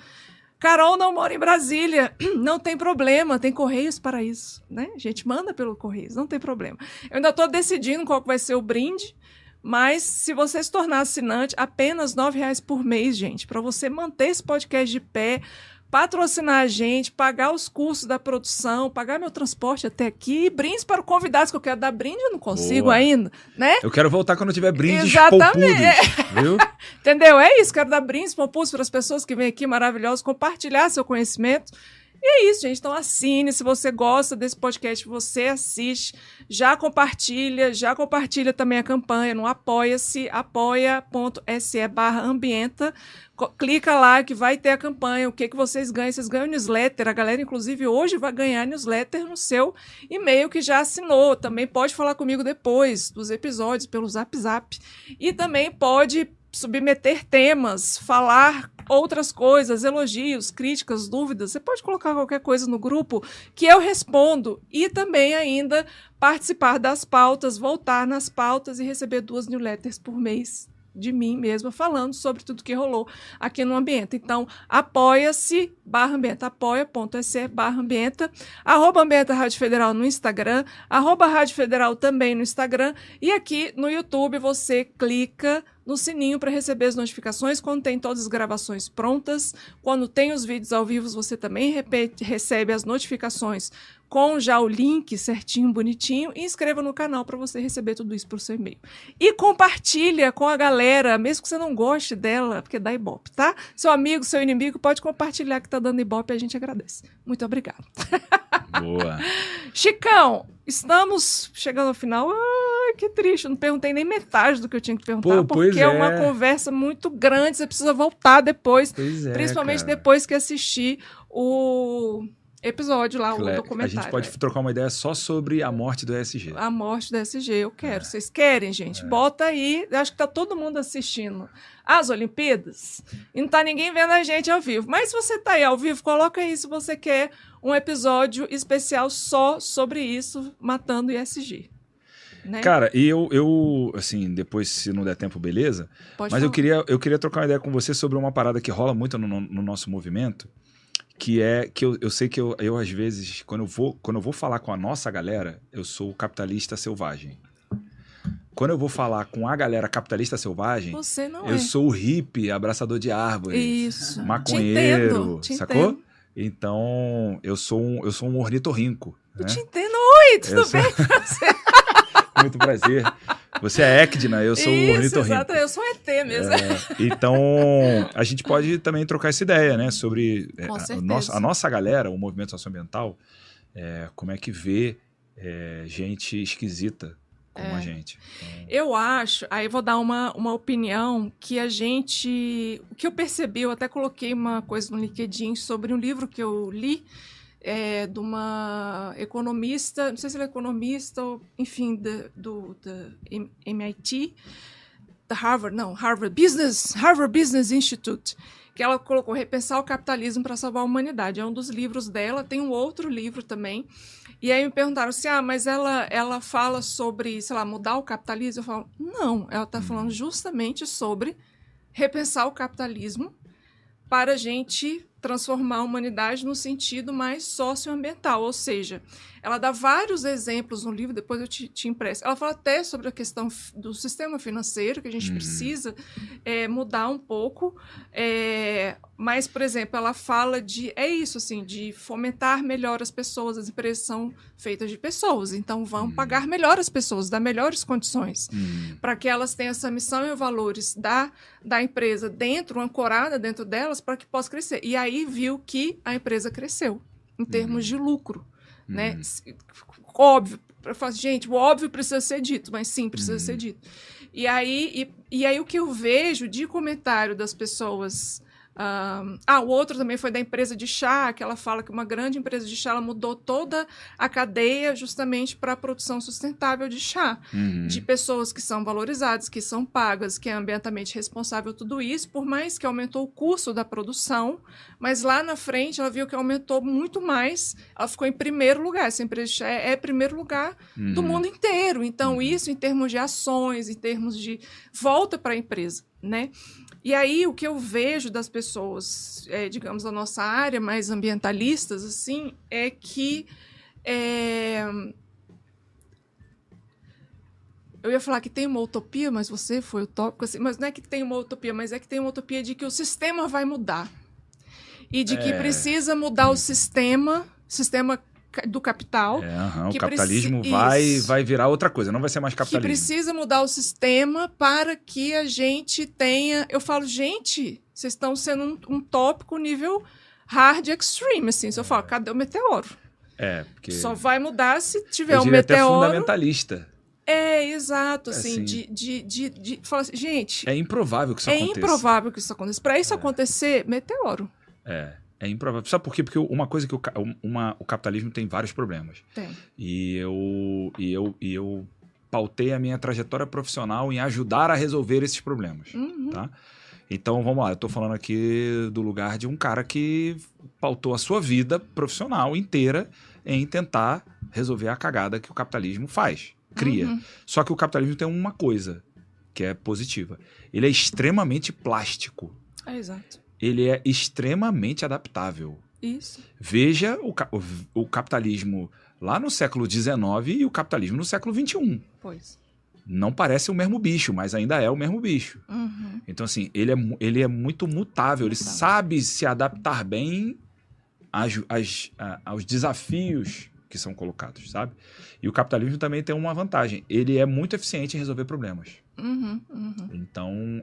Carol não mora em Brasília, não tem problema, tem Correios para isso, né? A gente manda pelo Correios, não tem problema. Eu ainda estou decidindo qual vai ser o brinde, mas se você se tornar assinante, apenas R$9 por mês, gente, para você manter esse podcast de pé, patrocinar a gente, pagar os custos da produção, pagar meu transporte até aqui, brindes para convidados, que eu quero dar brinde, eu não consigo ainda, né? Eu quero voltar quando tiver brindes Exatamente. poupudos, viu? Entendeu? É isso, quero dar brindes poupudos para as pessoas que vêm aqui maravilhosas, compartilhar seu conhecimento. E é isso, gente. Então assine, se você gosta desse podcast, você assiste, já compartilha também a campanha no Apoia-se, apoia.se/ambienta. Clica lá que vai ter a campanha, o que vocês ganham. Vocês ganham newsletter, a galera inclusive hoje vai ganhar newsletter no seu e-mail que já assinou. Também pode falar comigo depois dos episódios pelo Zap. E também pode submeter temas, falar outras coisas, elogios, críticas, dúvidas. Você pode colocar qualquer coisa no grupo que eu respondo. E também ainda participar das pautas, voltar nas pautas e receber 2 newsletters por mês de mim mesma, falando sobre tudo que rolou aqui no Ambienta. Então, apoia-se/ambienta, apoia.se/ambienta, @Ambienta Rádio Federal no Instagram, @Rádio Federal também no Instagram, e aqui no YouTube você clica no sininho para receber as notificações quando tem todas as gravações prontas. Quando tem os vídeos ao vivo, você também recebe as notificações com já o link certinho, bonitinho, e inscreva no canal para você receber tudo isso por seu e-mail. E compartilha com a galera, mesmo que você não goste dela, porque dá ibope, tá? Seu amigo, seu inimigo, pode compartilhar que tá dando ibope e a gente agradece. Muito obrigada. Boa. Chicão, estamos chegando ao final. Que triste, eu não perguntei nem metade do que eu tinha que perguntar, porque é uma conversa muito grande, você precisa voltar depois, principalmente depois que assistir o episódio lá, o documentário. A gente pode trocar uma ideia só sobre a morte do ESG. A morte do ESG, eu quero. Vocês querem, gente? Bota aí. Eu acho que tá todo mundo assistindo as Olimpíadas e não tá ninguém vendo a gente ao vivo. Mas se você tá aí ao vivo, coloca aí se você quer um episódio especial só sobre isso, matando o ESG. Né? Cara, e eu, assim, depois, se não der tempo, beleza. Mas eu queria trocar uma ideia com você sobre uma parada que rola muito no nosso movimento, que é que eu sei que eu às vezes, quando eu vou falar com a nossa galera, eu sou o capitalista selvagem. Quando eu vou falar com a galera capitalista selvagem, você não eu sou o hippie, abraçador de árvores, isso. Maconheiro, te sacou? Entendo. Então, eu sou um ornitorrinco. Eu né? te entendo. Oi, tudo bem? Muito prazer. Você é Ecdna, eu sou o ornitorrinco. Exato, eu sou ET mesmo. Então, a gente pode também trocar essa ideia, né? Sobre a nossa galera, o movimento socioambiental, como é que vê gente esquisita como a gente. Então... Eu acho, aí eu vou dar uma opinião que o que eu percebi, eu até coloquei uma coisa no LinkedIn sobre um livro que eu li, de uma economista, não sei se ela é economista, ou, enfim, do MIT, da Harvard Business Institute, que ela colocou Repensar o Capitalismo para Salvar a Humanidade. É um dos livros dela, tem um outro livro também. E aí me perguntaram assim, mas ela fala sobre, sei lá, mudar o capitalismo? Eu falo, não, ela está falando justamente sobre repensar o capitalismo para a gente transformar a humanidade no sentido mais socioambiental, ou seja, ela dá vários exemplos no livro, depois eu te impresso. Ela fala até sobre a questão do sistema financeiro, que a gente precisa mudar um pouco, mas, por exemplo, ela fala de fomentar melhor as pessoas, as empresas são feitas de pessoas, então vamos pagar melhor as pessoas, dar melhores condições, para que elas tenham essa missão e valores da empresa ancorada dentro delas, para que possa crescer. E aí viu que a empresa cresceu, em termos de lucro. Né? Óbvio, gente, o óbvio precisa ser dito, mas sim, precisa ser dito. E aí o que eu vejo de comentário das pessoas... o outro também foi da empresa de chá, que ela fala que uma grande empresa de chá ela mudou toda a cadeia justamente para a produção sustentável de chá. De pessoas que são valorizadas, que são pagas, que é ambientalmente responsável, tudo isso, por mais que aumentou o custo da produção, mas lá na frente ela viu que aumentou muito mais, ela ficou em primeiro lugar. Essa empresa de chá é primeiro lugar do mundo inteiro. Então, isso em termos de ações, em termos de volta para a empresa, né? E aí, o que eu vejo das pessoas, digamos, da nossa área, mais ambientalistas, assim, é que... Eu ia falar que tem uma utopia, mas você foi utópico, assim, mas não é que tem uma utopia, mas é que tem uma utopia de que o sistema vai mudar. E de que precisa mudar o sistema do capital. O capitalismo vai virar outra coisa, não vai ser mais capitalismo. Que precisa mudar o sistema para que a gente tenha... Eu falo, gente, vocês estão sendo um tópico nível hard extreme, assim. Se eu falo, cadê o meteoro? Porque... Só vai mudar se tiver um meteoro. Até fundamentalista. Exato, assim, falar assim, gente... É improvável que isso aconteça. É improvável que isso aconteça. Para isso acontecer, meteoro. É improvável. Sabe por quê? Porque uma coisa que o capitalismo tem vários problemas. Tem. E eu pautei a minha trajetória profissional em ajudar a resolver esses problemas. Tá? Então, vamos lá. Eu estou falando aqui do lugar de um cara que pautou a sua vida profissional inteira em tentar resolver a cagada que o capitalismo cria. Só que o capitalismo tem uma coisa que é positiva. Ele é extremamente plástico. Exato. Ele é extremamente adaptável. Isso. Veja o capitalismo lá no século XIX e o capitalismo no século XXI. Pois. Não parece o mesmo bicho, mas ainda é o mesmo bicho. Então, assim, ele é muito mutável. Ele sabe se adaptar bem aos desafios que são colocados, sabe? E o capitalismo também tem uma vantagem. Ele é muito eficiente em resolver problemas. Então,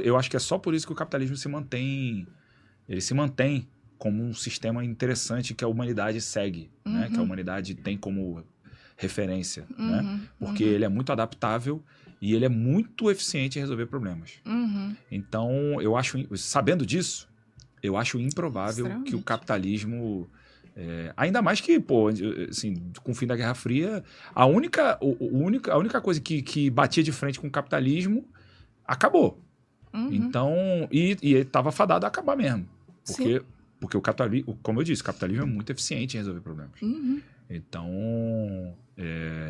eu acho que é só por isso que o capitalismo se mantém como um sistema interessante que a humanidade segue, né? Que a humanidade tem como referência, né? Porque ele é muito adaptável e ele é muito eficiente em resolver problemas. Então, sabendo disso, eu acho improvável que o capitalismo... ainda mais que, assim, com o fim da Guerra Fria, a única coisa que batia de frente com o capitalismo acabou. Então, e estava fadado a acabar mesmo. Porque o capitalismo, como eu disse, o capitalismo é muito eficiente em resolver problemas. Então,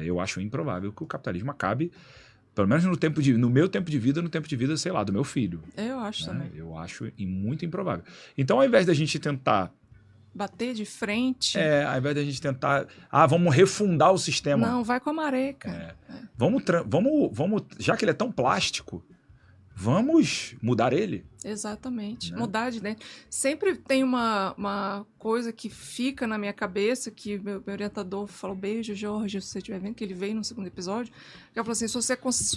eu acho improvável que o capitalismo acabe, pelo menos no meu tempo de vida, no tempo de vida, sei lá, do meu filho. Eu acho também. Eu acho muito improvável. Então, ao invés da gente tentar bater de frente. Ao invés da gente tentar... vamos refundar o sistema. Não, vai com a maré, cara. Vamos, já que ele é tão plástico, vamos mudar ele. Exatamente. Né? Mudar de dentro. Sempre tem uma coisa que fica na minha cabeça, que meu orientador falou, beijo, Jorge, se você estiver vendo, que ele veio no segundo episódio, que ele falou assim,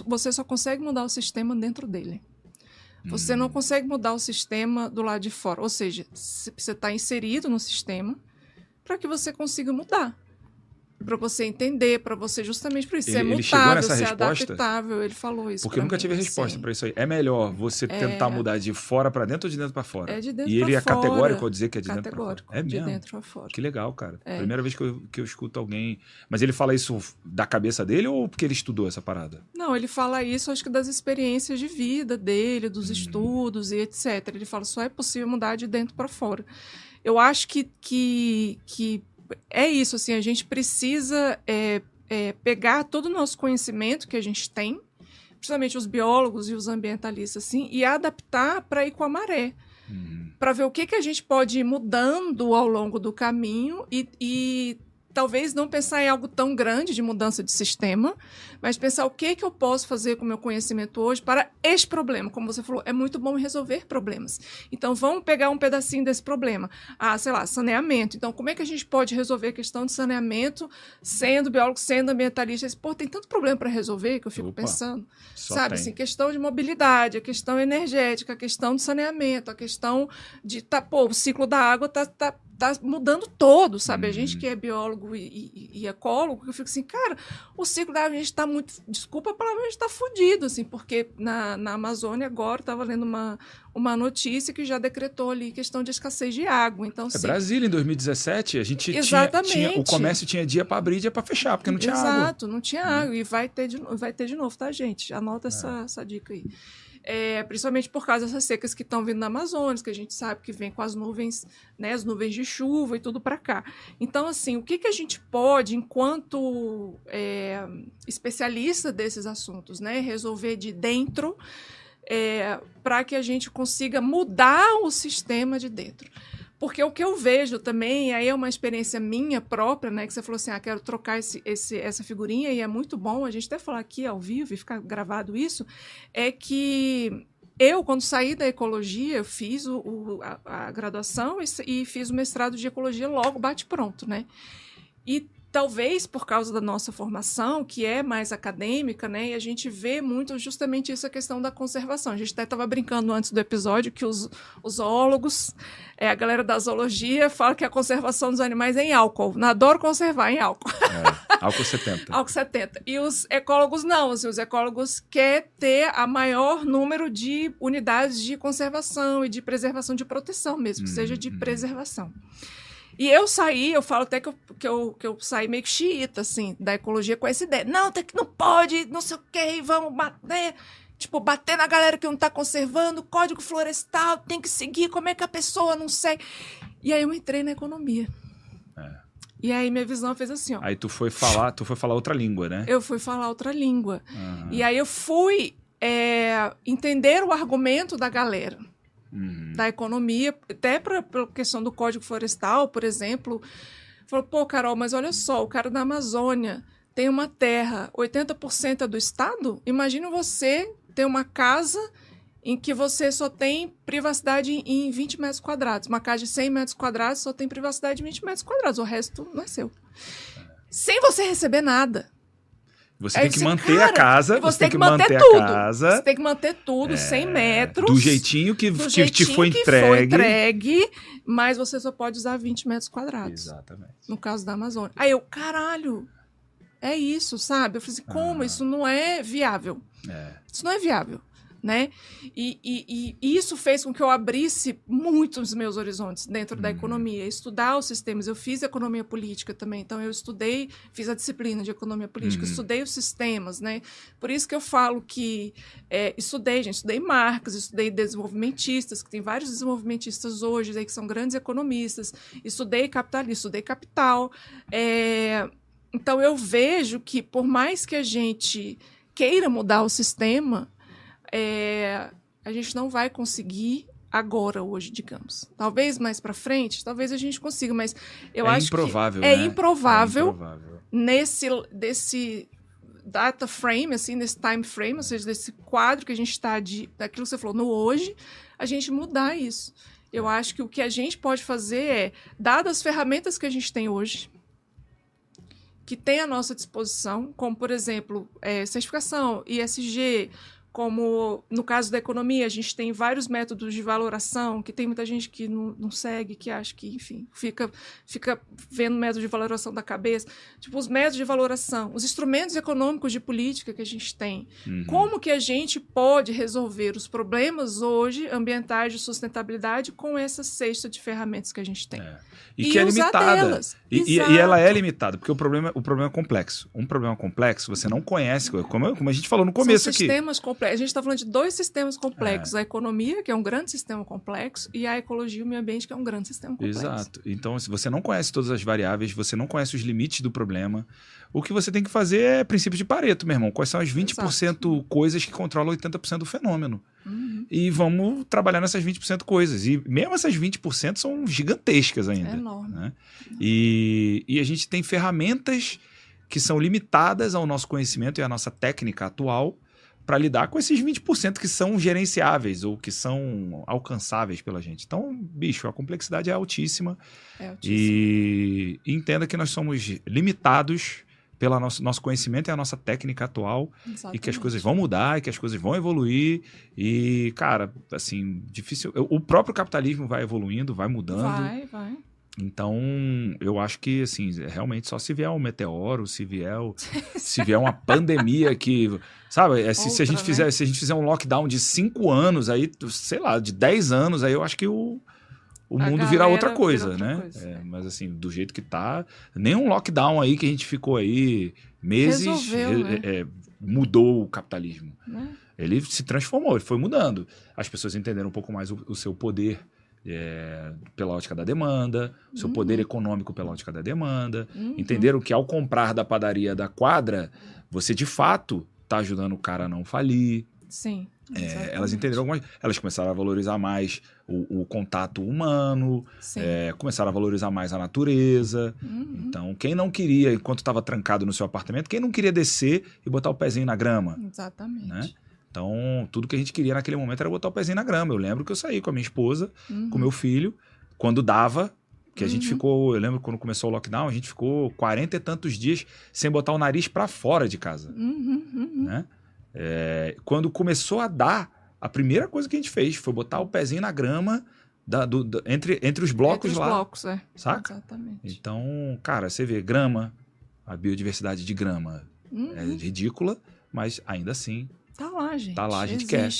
você só consegue mudar o sistema dentro dele. Você não consegue mudar o sistema do lado de fora. Ou seja, você está inserido no sistema para que você consiga mudar. Para você entender, para você justamente por isso. Ser mutável, ser adaptável. Ele falou isso. Porque eu nunca tive resposta para isso aí. É melhor você tentar mudar de fora para dentro ou de dentro para fora? É de dentro e ele é categórico ao dizer que é de dentro para fora? É mesmo? De dentro para fora. Que legal, cara. Primeira vez que eu escuto alguém... Mas ele fala isso da cabeça dele ou porque ele estudou essa parada? Não, ele fala isso, acho que das experiências de vida dele, dos estudos e etc. Ele fala, só é possível mudar de dentro para fora. Eu acho que é isso, assim, a gente precisa pegar todo o nosso conhecimento que a gente tem, principalmente os biólogos e os ambientalistas, assim, e adaptar para ir com a maré, para ver o que a gente pode ir mudando ao longo do caminho e talvez não pensar em algo tão grande de mudança de sistema, mas pensar o que eu posso fazer com o meu conhecimento hoje para este problema. Como você falou, é muito bom resolver problemas. Então, vamos pegar um pedacinho desse problema. Sei lá, saneamento. Então, como é que a gente pode resolver a questão de saneamento sendo biólogo, sendo ambientalista? Tem tanto problema para resolver que eu fico pensando. Sabe, assim, questão de mobilidade, a questão energética, a questão de saneamento, a questão de... o ciclo da água está mudando todo, sabe? A gente que é biólogo biólogo e ecólogo, que eu fico assim, cara, o ciclo da água, a gente está muito, desculpa a palavra, a gente está fudido, assim, porque na Amazônia agora, estava lendo uma notícia que já decretou ali questão de escassez de água. Então, assim, Brasília, em 2017, a gente o comércio tinha dia para abrir e dia para fechar, porque não tinha água. Exato, não tinha água. E vai ter de novo, tá, gente? Anota essa dica aí. Principalmente por causa dessas secas que estão vindo na Amazônia, que a gente sabe que vem com as nuvens, né, as nuvens de chuva e tudo para cá. Então, assim, o que a gente pode, enquanto especialista desses assuntos, né, resolver de dentro para que a gente consiga mudar o sistema de dentro? Porque o que eu vejo também, aí é uma experiência minha própria, né? Que você falou assim, quero trocar essa figurinha, e é muito bom a gente até falar aqui ao vivo e ficar gravado isso, é que eu, quando saí da ecologia, eu fiz a graduação e fiz o mestrado de ecologia logo, bate-pronto, né? E talvez por causa da nossa formação, que é mais acadêmica, né, e a gente vê muito justamente essa questão da conservação. A gente até estava brincando antes do episódio que os zoólogos, a galera da zoologia, fala que a conservação dos animais é em álcool. Não, adoro conservar em álcool. Álcool 70. Álcool 70. E os ecólogos não. Assim, os ecólogos querem ter a maior número de unidades de conservação e de preservação, de proteção mesmo, que seja de preservação. E eu falo até que eu saí meio que xiita, assim, da ecologia com essa ideia. Não, não pode, não sei o quê, vamos bater. Tipo, bater na galera que não está conservando, código florestal, tem que seguir, como é que a pessoa não segue? E aí eu entrei na economia. E aí minha visão fez assim, ó. Aí tu foi falar outra língua, né? Eu fui falar outra língua. E aí eu fui entender o argumento da galera. Da economia, até para a questão do Código Florestal, por exemplo, falou, pô, Carol, mas olha só, o cara da Amazônia tem uma terra, 80% é do Estado, imagina você ter uma casa em que você só tem privacidade em 20 metros quadrados, uma casa de 100 metros quadrados só tem privacidade em 20 metros quadrados, o resto não é seu. Sem você receber nada. Você tem que manter a casa. Você tem que manter tudo. Você tem que manter tudo, 100 metros. Do jeitinho que te foi entregue. Mas você só pode usar 20 metros quadrados. Exatamente. No caso da Amazônia. Aí eu, caralho, é isso, sabe? Eu falei assim, como? Isso não é viável. Isso não é viável. Né? E isso fez com que eu abrisse muito os meus horizontes dentro da economia, estudar os sistemas. Eu fiz economia política também, então eu fiz a disciplina de economia política, estudei os sistemas, né? Por isso que eu falo que estudei Marx, estudei desenvolvimentistas, que tem vários desenvolvimentistas hoje aí, que são grandes economistas, estudei capitalismo, estudei capital. Então eu vejo que por mais que a gente queira mudar o sistema, a gente não vai conseguir agora, hoje, digamos. Talvez mais para frente, talvez a gente consiga, mas eu acho improvável, que né? é improvável nesse data frame, assim, nesse time frame, ou seja, desse quadro que a gente está daquilo que você falou, no hoje, a gente mudar isso. Eu acho que o que a gente pode fazer dadas as ferramentas que a gente tem hoje, que tem à nossa disposição, como, por exemplo, certificação, ISG, como no caso da economia, a gente tem vários métodos de valoração, que tem muita gente que não segue, que acha que, enfim, fica vendo o método de valoração da cabeça. Tipo, os métodos de valoração, os instrumentos econômicos de política que a gente tem. Como que a gente pode resolver os problemas hoje, ambientais de sustentabilidade, com essa cesta de ferramentas que a gente tem? E que é limitada. E ela é limitada, porque o problema é complexo. Um problema complexo, você não conhece, como a gente falou no começo aqui. São sistemas complexos. A gente está falando de dois sistemas complexos. A economia, que é um grande sistema complexo, e a ecologia e o meio ambiente, que é um grande sistema complexo. Exato. Então, se você não conhece todas as variáveis, você não conhece os limites do problema, o que você tem que fazer é princípio de Pareto, meu irmão. Quais são as 20% coisas que controlam 80% do fenômeno? E vamos trabalhar nessas 20% coisas. E mesmo essas 20% são gigantescas ainda. É enorme. Né? E a gente tem ferramentas que são limitadas ao nosso conhecimento e à nossa técnica atual para lidar com esses 20% que são gerenciáveis ou que são alcançáveis pela gente. Então, bicho, a complexidade é altíssima. E entenda que nós somos limitados pelo nosso conhecimento e a nossa técnica atual. Exatamente. E que as coisas vão mudar, e que as coisas vão evoluir. E, cara, assim, difícil. O próprio capitalismo vai evoluindo, vai mudando. Vai. Então, eu acho que, assim, realmente só se vier um meteoro, se vier uma pandemia que, sabe, se a gente fizer um lockdown de 5 anos, aí, sei lá, de 10 anos, aí eu acho que o mundo vira outra coisa, né? Mas, assim, do jeito que tá, nenhum lockdown aí que a gente ficou aí meses mudou o capitalismo. Ele se transformou, ele foi mudando. As pessoas entenderam um pouco mais o seu poder pela ótica da demanda, o seu poder econômico pela ótica da demanda, entenderam que ao comprar da padaria da quadra, você de fato está ajudando o cara a não falir. Sim. Elas entenderam elas começaram a valorizar mais o contato humano, começaram a valorizar mais a natureza. Então, quem não queria, enquanto estava trancado no seu apartamento, quem não queria descer e botar o pezinho na grama? Exatamente. Né? Então, tudo que a gente queria naquele momento era botar o pezinho na grama. Eu lembro que eu saí com a minha esposa, com meu filho, quando dava, que a gente ficou, eu lembro quando começou o lockdown, a gente ficou 40 e tantos dias sem botar o nariz para fora de casa. Né? Quando começou a dar, a primeira coisa que a gente fez foi botar o pezinho na grama entre os blocos lá. Blocos, saca? Exatamente. Então, cara, você vê grama, a biodiversidade de grama é ridícula, mas ainda assim tá lá, gente. Tá lá, a gente quer.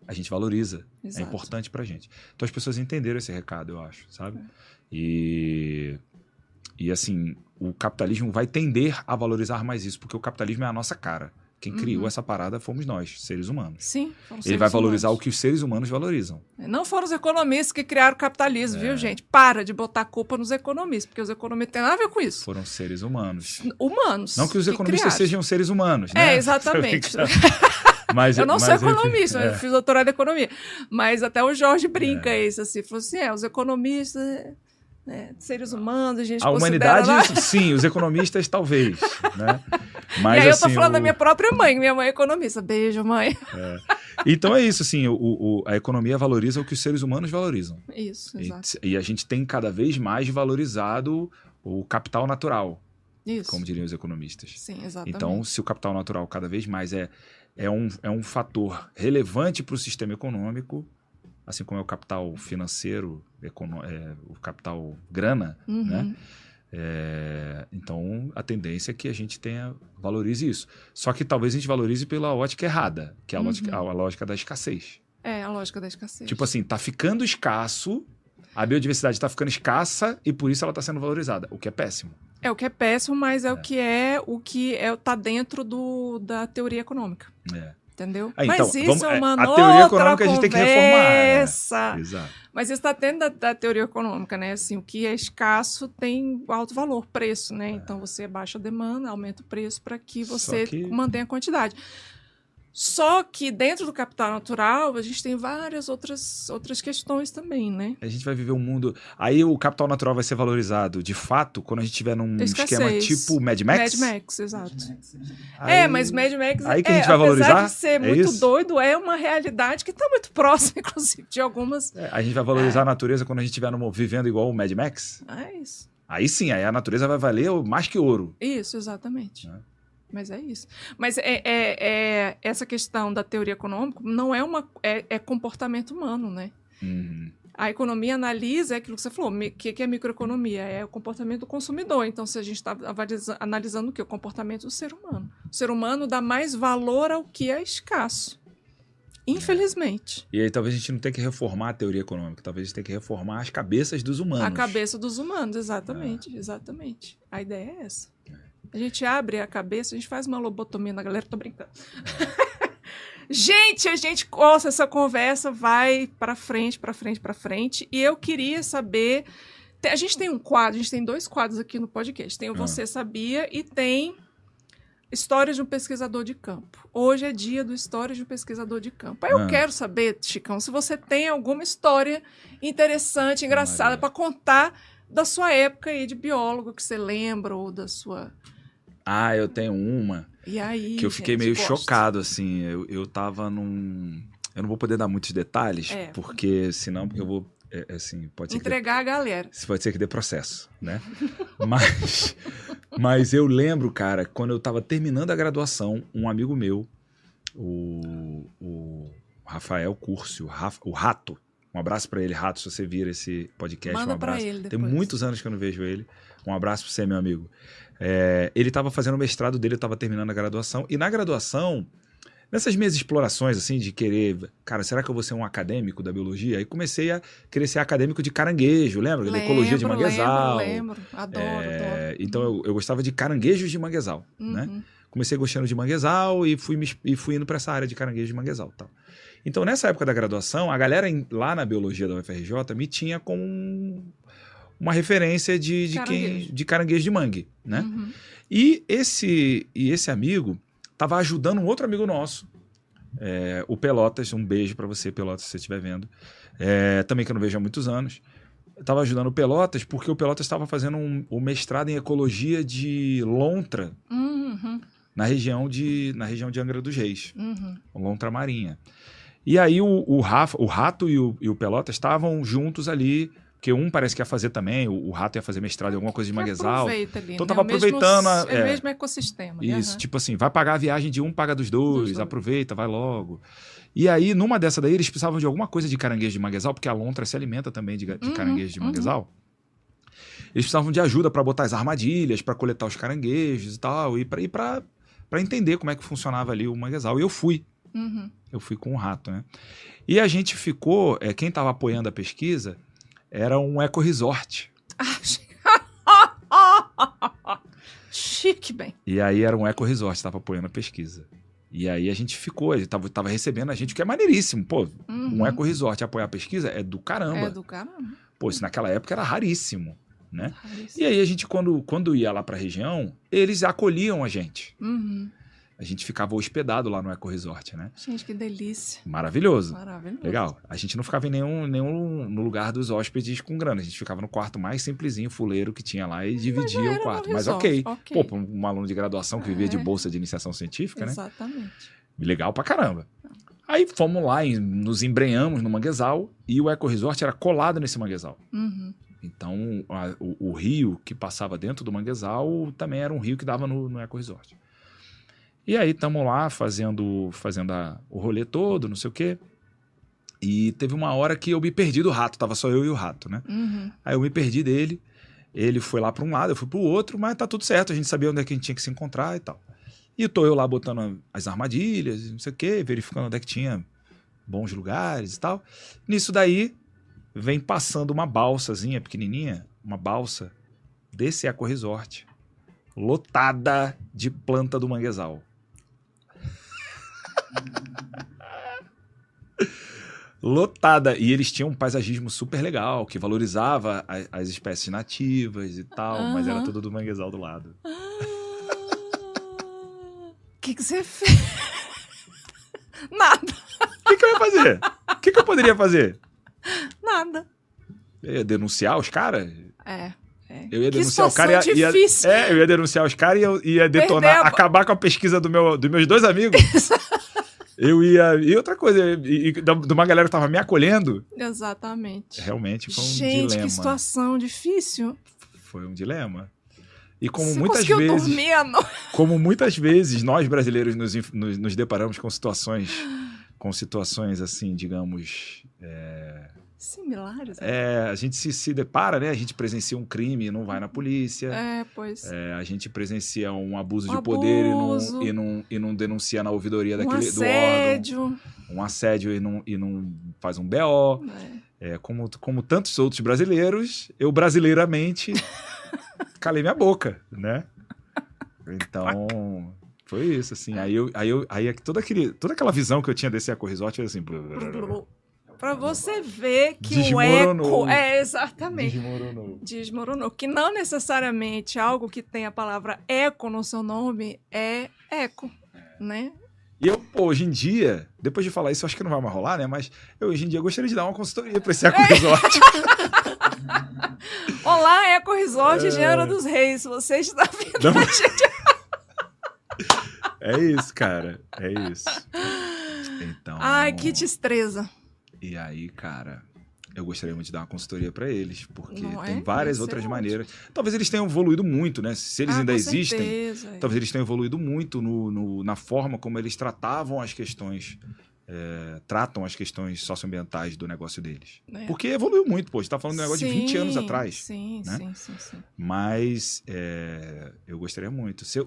A gente valoriza. Exato. É importante pra gente. Então as pessoas entenderam esse recado, eu acho, sabe? E assim, o capitalismo vai tender a valorizar mais isso, porque o capitalismo é a nossa cara. Quem criou essa parada fomos nós, seres humanos. Sim, ele vai valorizar o que os seres humanos valorizam. Não foram os economistas que criaram o capitalismo, viu, gente? Para de botar a culpa nos economistas, porque os economistas têm nada a ver com isso. Foram seres humanos. Humanos. Não que os economistas sejam seres humanos, né? Exatamente. Mas, eu não sou economista, eu fiz doutorado em economia. Mas até o Jorge brinca isso, assim. Falou assim, os economistas... seres humanos, a gente a humanidade, sim, os economistas talvez, né? Mas, e aí eu tô falando da minha própria mãe, minha mãe é economista. Beijo, mãe. Então é isso, assim, a economia valoriza o que os seres humanos valorizam. Isso, exato. E a gente tem cada vez mais valorizado o capital natural, como diriam os economistas. Sim, exatamente. Então, se o capital natural cada vez mais é um fator relevante para o sistema econômico, assim como é o capital financeiro, o capital grana, né? Então, a tendência é que a gente valorize isso. Só que talvez a gente valorize pela ótica errada, que é a lógica da escassez. A lógica da escassez. Tipo assim, tá ficando escasso, a biodiversidade tá ficando escassa e por isso ela tá sendo valorizada, o que é péssimo. O que é péssimo, mas o que tá dentro da teoria econômica. Entendeu? Então, mas isso é uma a teoria econômica conversa. A gente tem que reformar. Exato. Mas isso está dentro da teoria econômica, né? Assim, o que é escasso tem alto valor, preço, né? Então você baixa a demanda, aumenta o preço para que você mantenha a quantidade. Só que dentro do capital natural, a gente tem várias outras questões também, né? A gente vai viver um mundo... Aí o capital natural vai ser valorizado, de fato, quando a gente tiver num esquema tipo Mad Max? Mad Max, exato. Aí, mas Mad Max... Aí que a gente vai valorizar? Apesar de ser muito doido, é uma realidade que está muito próxima, inclusive, de algumas... A gente vai valorizar a natureza quando a gente estiver vivendo igual o Mad Max? É isso. Aí sim, aí a natureza vai valer mais que ouro. Isso, exatamente. Mas é isso. Mas essa questão da teoria econômica não é comportamento humano, né? A economia analisa aquilo que você falou. O que é microeconomia? É o comportamento do consumidor. Então, se a gente está analisando o quê? O comportamento do ser humano. O ser humano dá mais valor ao que é escasso. Infelizmente. E aí talvez a gente não tenha que reformar a teoria econômica. Talvez a gente tenha que reformar as cabeças dos humanos. A cabeça dos humanos, exatamente. Exatamente. A ideia é essa. A gente abre a cabeça, a gente faz uma lobotomia na galera, tô brincando. Gente, essa conversa vai para frente. E eu queria saber... A gente tem a gente tem 2 quadros aqui no podcast. Tem o Você Sabia e tem Histórias de um Pesquisador de Campo. Hoje é dia do Histórias de um Pesquisador de Campo. Aí eu quero saber, Chicão, se você tem alguma história interessante, engraçada, para contar da sua época aí de biólogo, que você lembra, ou da sua... eu tenho uma. E aí, que eu fiquei meio chocado, assim. Eu tava num... Eu não vou poder dar muitos detalhes, porque senão eu vou... assim, pode ser entregar a galera. Pode ser que dê processo, né? Mas eu lembro, cara, quando eu tava terminando a graduação, um amigo meu, o Rafael Curcio, o Rato, Um abraço para ele, Rato, se você vir esse podcast. Manda um abraço. pra ele Tem depois. muitos anos que eu não vejo ele. Um abraço para você, meu amigo. Ele estava fazendo o mestrado dele, eu estava terminando a graduação. E na graduação, nessas minhas explorações, assim, de querer... Cara, será que eu vou ser um acadêmico da biologia? Aí comecei a querer ser acadêmico de caranguejo, lembra? Da ecologia de manguezal. Lembro. Adoro. Então, eu gostava de caranguejos de manguezal, né? Comecei gostando de manguezal e fui indo para essa área de caranguejo de manguezal. Tal. Então, nessa época da graduação, a galera lá na biologia da UFRJ me tinha como uma referência de caranguejo de mangue, né? E esse amigo estava ajudando um outro amigo nosso, o Pelotas. Um beijo para você, Pelotas, se você estiver vendo. Também que eu não vejo há muitos anos. Estava ajudando o Pelotas porque o Pelotas estava fazendo um mestrado em ecologia de lontra na região de Angra dos Reis, lontra marinha. E aí o Rato e o Pelotas estavam juntos ali, porque um parece que ia fazer também, o Rato ia fazer mestrado em alguma coisa de manguezal. Então tava aproveitando... É o mesmo ecossistema. Isso, tipo assim, vai pagar a viagem de um, paga dos dois, aproveita, vai logo. E aí, numa dessa daí, eles precisavam de alguma coisa de caranguejo de manguezal, porque a lontra se alimenta também de caranguejo de manguezal. Eles precisavam de ajuda para botar as armadilhas, para coletar os caranguejos e tal, e para entender como é que funcionava ali o manguezal. E eu fui. Eu fui com o Rato, né? E a gente ficou... quem estava apoiando a pesquisa era um eco-resort. Chique, bem. E aí era um eco-resort, estava apoiando a pesquisa. E aí a gente ficou, ele tava recebendo a gente, o que é maneiríssimo. Pô, um eco-resort apoiar a pesquisa é do caramba. Pô, isso naquela época era raríssimo, né? E aí a gente, quando ia lá pra região, eles acolhiam a gente. A gente ficava hospedado lá no eco-resort, né? Gente, que delícia. Maravilhoso. Legal. A gente não ficava em nenhum no lugar dos hóspedes com grana. A gente ficava no quarto mais simplesinho, fuleiro que tinha lá e dividia o quarto. Mas ok. Pô, para um aluno de graduação que vivia de bolsa de iniciação científica, né? Exatamente. Legal pra caramba. Aí fomos lá, nos embrenhamos no manguezal e o eco-resort era colado nesse manguezal. Então, o rio que passava dentro do manguezal também era um rio que dava no eco-resort. E aí estamos lá fazendo o rolê todo, não sei o quê. E teve uma hora que eu me perdi do Rato, tava só eu e o Rato, né? Aí eu me perdi dele, ele foi lá para um lado, eu fui para o outro, mas tá tudo certo, a gente sabia onde é que a gente tinha que se encontrar e tal. E tô eu lá botando as armadilhas, não sei o quê, verificando onde é que tinha bons lugares e tal. Nisso daí, vem passando uma balsazinha pequenininha, uma balsa desse eco-resort, lotada de planta do manguezal. Lotada. E eles tinham um paisagismo super legal, que valorizava as espécies nativas e tal, mas era tudo do manguezal do lado. O que você fez? Nada. O que eu ia fazer? O que eu poderia fazer? Nada. Eu ia denunciar os caras? Eu ia Que denunciar o cara e eu ia denunciar os caras e ia detonar, acabar com a pesquisa dos meus dois amigos. E outra coisa, de uma galera que tava me acolhendo. Exatamente. Realmente foi um dilema. Gente, que situação difícil. Foi um dilema. E como Você muitas vezes. Dormir à noite? Como muitas vezes nós brasileiros nos deparamos com situações assim, digamos. Similares. A gente se depara, né? A gente presencia um crime e não vai na polícia. A gente presencia um abuso de poder e não denuncia na ouvidoria do órgão. Um assédio e não faz um BO. Como tantos outros brasileiros, eu brasileiramente calei minha boca, né? Então, foi isso, assim. Aí toda aquela visão que eu tinha desse eco-resort era assim... Pra você ver que desmoronou. O eco... exatamente. Desmoronou. Que não necessariamente algo que tem a palavra eco no seu nome é eco, né? E eu, hoje em dia, depois de falar isso, acho que não vai mais rolar, né? Mas eu, hoje em dia, gostaria de dar uma consultoria pra esse eco-resort. Olá, eco-resort de Angra dos Reis. Você está vendo a gente... É isso, cara. É isso. Então... Ai, que destreza. E aí, cara, eu gostaria muito de dar uma consultoria para eles, porque tem várias outras maneiras. Talvez eles tenham evoluído muito, né? Se eles ainda existem, talvez eles tenham evoluído muito na forma como eles tratavam as questões tratam as questões socioambientais do negócio deles. É. Porque evoluiu muito, pô. A gente tá falando de um negócio de 20 anos atrás. Sim, né? sim. Mas eu gostaria muito. Se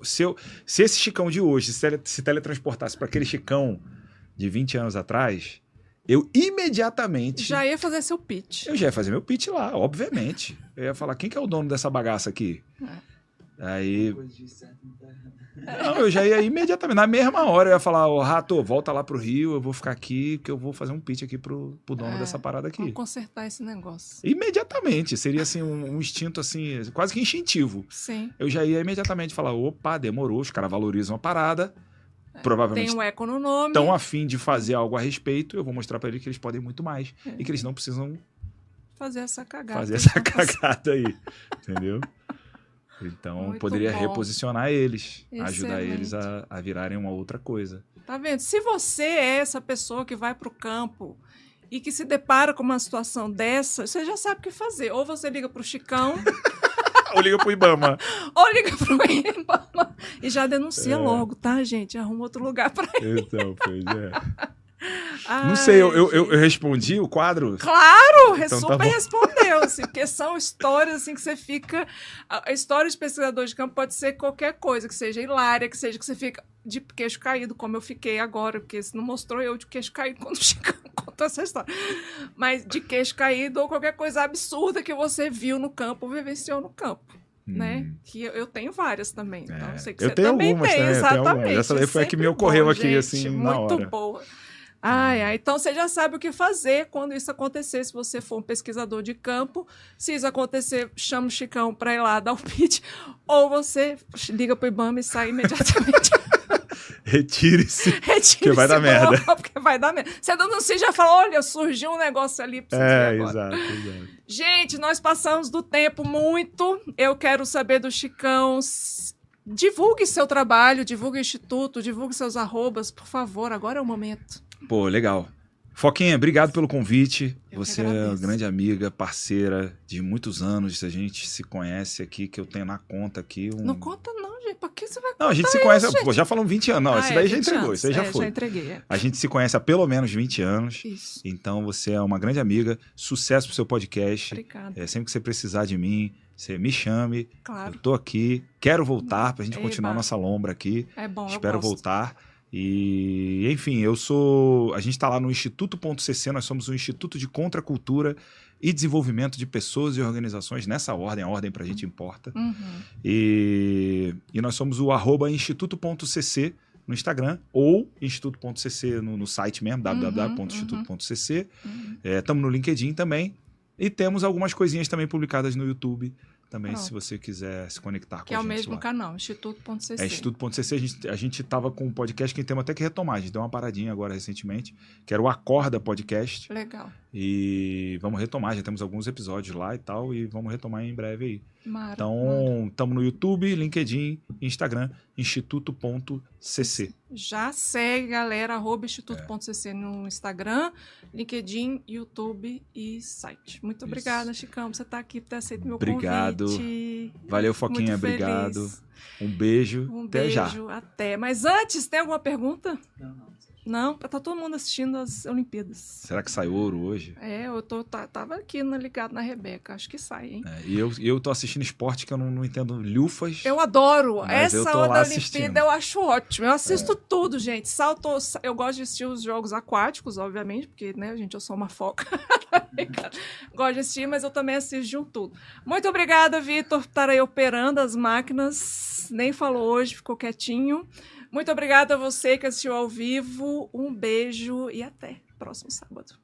esse Chicão de hoje se teletransportasse para aquele Chicão de 20 anos atrás, eu imediatamente... Já ia fazer seu pitch. Eu já ia fazer meu pitch lá, obviamente. Eu ia falar, quem que é o dono dessa bagaça aqui? Aí... Não, eu já ia imediatamente, na mesma hora, eu ia falar, ô Rato, volta lá pro Rio, eu vou ficar aqui, que eu vou fazer um pitch aqui pro dono dessa parada aqui. Vamos consertar esse negócio. Imediatamente, seria assim um instinto assim, quase que instintivo. Sim. Eu já ia imediatamente falar, opa, demorou, os caras valorizam a parada, provavelmente tem um eco no nome. estão a fim de fazer algo a respeito, eu vou mostrar pra eles que eles podem muito mais e que eles não precisam fazer essa cagada. Aí, entendeu? Então, Muito poderia bom. reposicionar eles, Excelente. ajudar eles a virarem uma outra coisa. Tá vendo? Se você é essa pessoa que vai pro campo e que se depara com uma situação dessa, você já sabe o que fazer. Ou você liga pro Chicão, Ou liga pro Ibama. ou liga pro Ibama e já denuncia logo, tá, gente? Arruma outro lugar pra ir. Então, pois é. Ai, Não sei, eu gente. respondi o quadro? Claro, Então tá super bom. respondeu, assim, porque são histórias assim que você fica... A história de pesquisador de campo pode ser qualquer coisa, que seja hilária, que seja que você fica de queixo caído, como eu fiquei agora, porque você não mostrou eu de queixo caído quando o Chicão contou essa história. Mas de queixo caído ou qualquer coisa absurda que você viu no campo ou vivenciou no campo. Né? Que eu tenho várias também. Então, eu sei que Eu você tenho também algumas, tem, né? Eu tenho algumas. exatamente. Essa daí foi a que Sempre me ocorreu bom, aqui, gente, assim, na hora. muito boa. Então você já sabe o que fazer quando isso acontecer, se você for um pesquisador de campo. Se isso acontecer, chama o Chicão para ir lá dar o pitch, ou você liga pro Ibama e sai imediatamente. Retire-se. Retire-se Porque vai dar do merda. local, porque vai dar merda. Você denuncia e já fala, olha, surgiu um negócio ali pra você ver agora. Exato. Gente, nós passamos do tempo muito. Eu quero saber do Chicão. Divulgue seu trabalho, divulgue o Instituto, divulgue seus arrobas, por favor. Agora é o momento. Pô, legal. Foquinha, obrigado pelo convite. Eu que Você é agradeço. uma grande amiga, parceira de muitos anos. A gente se conhece aqui, que eu tenho na conta aqui. Não conta não, gente. Pra que você vai Não, a gente contar se conhece, isso, pô, já falamos 20 anos. Não, esse daí já 20 entregou, anos. isso aí já foi. Já entreguei, A gente se conhece há pelo menos 20 anos. Isso. Então você é uma grande amiga. Sucesso pro seu podcast. Obrigada. Sempre que você precisar de mim, você me chame. Claro. Eu tô aqui. Quero voltar pra gente continuar Eba. nossa lombra aqui. É bom, Espero eu gosto. voltar. E, enfim, a gente está lá no Instituto.cc, nós somos um Instituto de Contracultura e Desenvolvimento de Pessoas e Organizações, nessa ordem, a ordem pra gente importa. Uhum. E nós somos o @instituto.cc no Instagram ou instituto.cc no site mesmo, www.instituto.cc. Estamos no LinkedIn também. E temos algumas coisinhas também publicadas no YouTube. Também, Pronto. se você quiser se conectar Que com é a o gente mesmo lá. canal, Instituto.cc. É Instituto.cc, a gente tava com um podcast que temos até que retomar, a gente deu uma paradinha agora recentemente, que era o Acorda Podcast, Legal. e vamos retomar, já temos alguns episódios lá e tal, e vamos retomar em breve aí. Mara. Então, estamos no YouTube, LinkedIn, Instagram, instituto.cc. Já segue, galera, @instituto.cc no Instagram, LinkedIn, YouTube e site. Muito obrigada, Chicão, por você estar aqui, por ter aceito meu Obrigado. convite. Valeu, Foquinha, Muito feliz. obrigado. Um beijo, Um até já. beijo, até. Mas antes, tem alguma pergunta? Não. Não? Tá todo mundo assistindo as Olimpíadas. Será que sai ouro hoje? Eu tava aqui ligado na Rebeca, acho que sai, hein? E eu tô assistindo esporte que eu não entendo lufas. Eu adoro. Mas eu Essa tô hora lá da assistindo. Olimpíada eu acho ótimo. Eu assisto tudo, gente. Eu gosto de assistir os jogos aquáticos, obviamente, porque, né, gente, eu sou uma foca. Gosto de assistir, mas eu também assisto de um tudo. Muito obrigada, Vitor, por estar aí operando as máquinas. Nem falou hoje, ficou quietinho. Muito obrigada a você que assistiu ao vivo. Um beijo e até próximo sábado.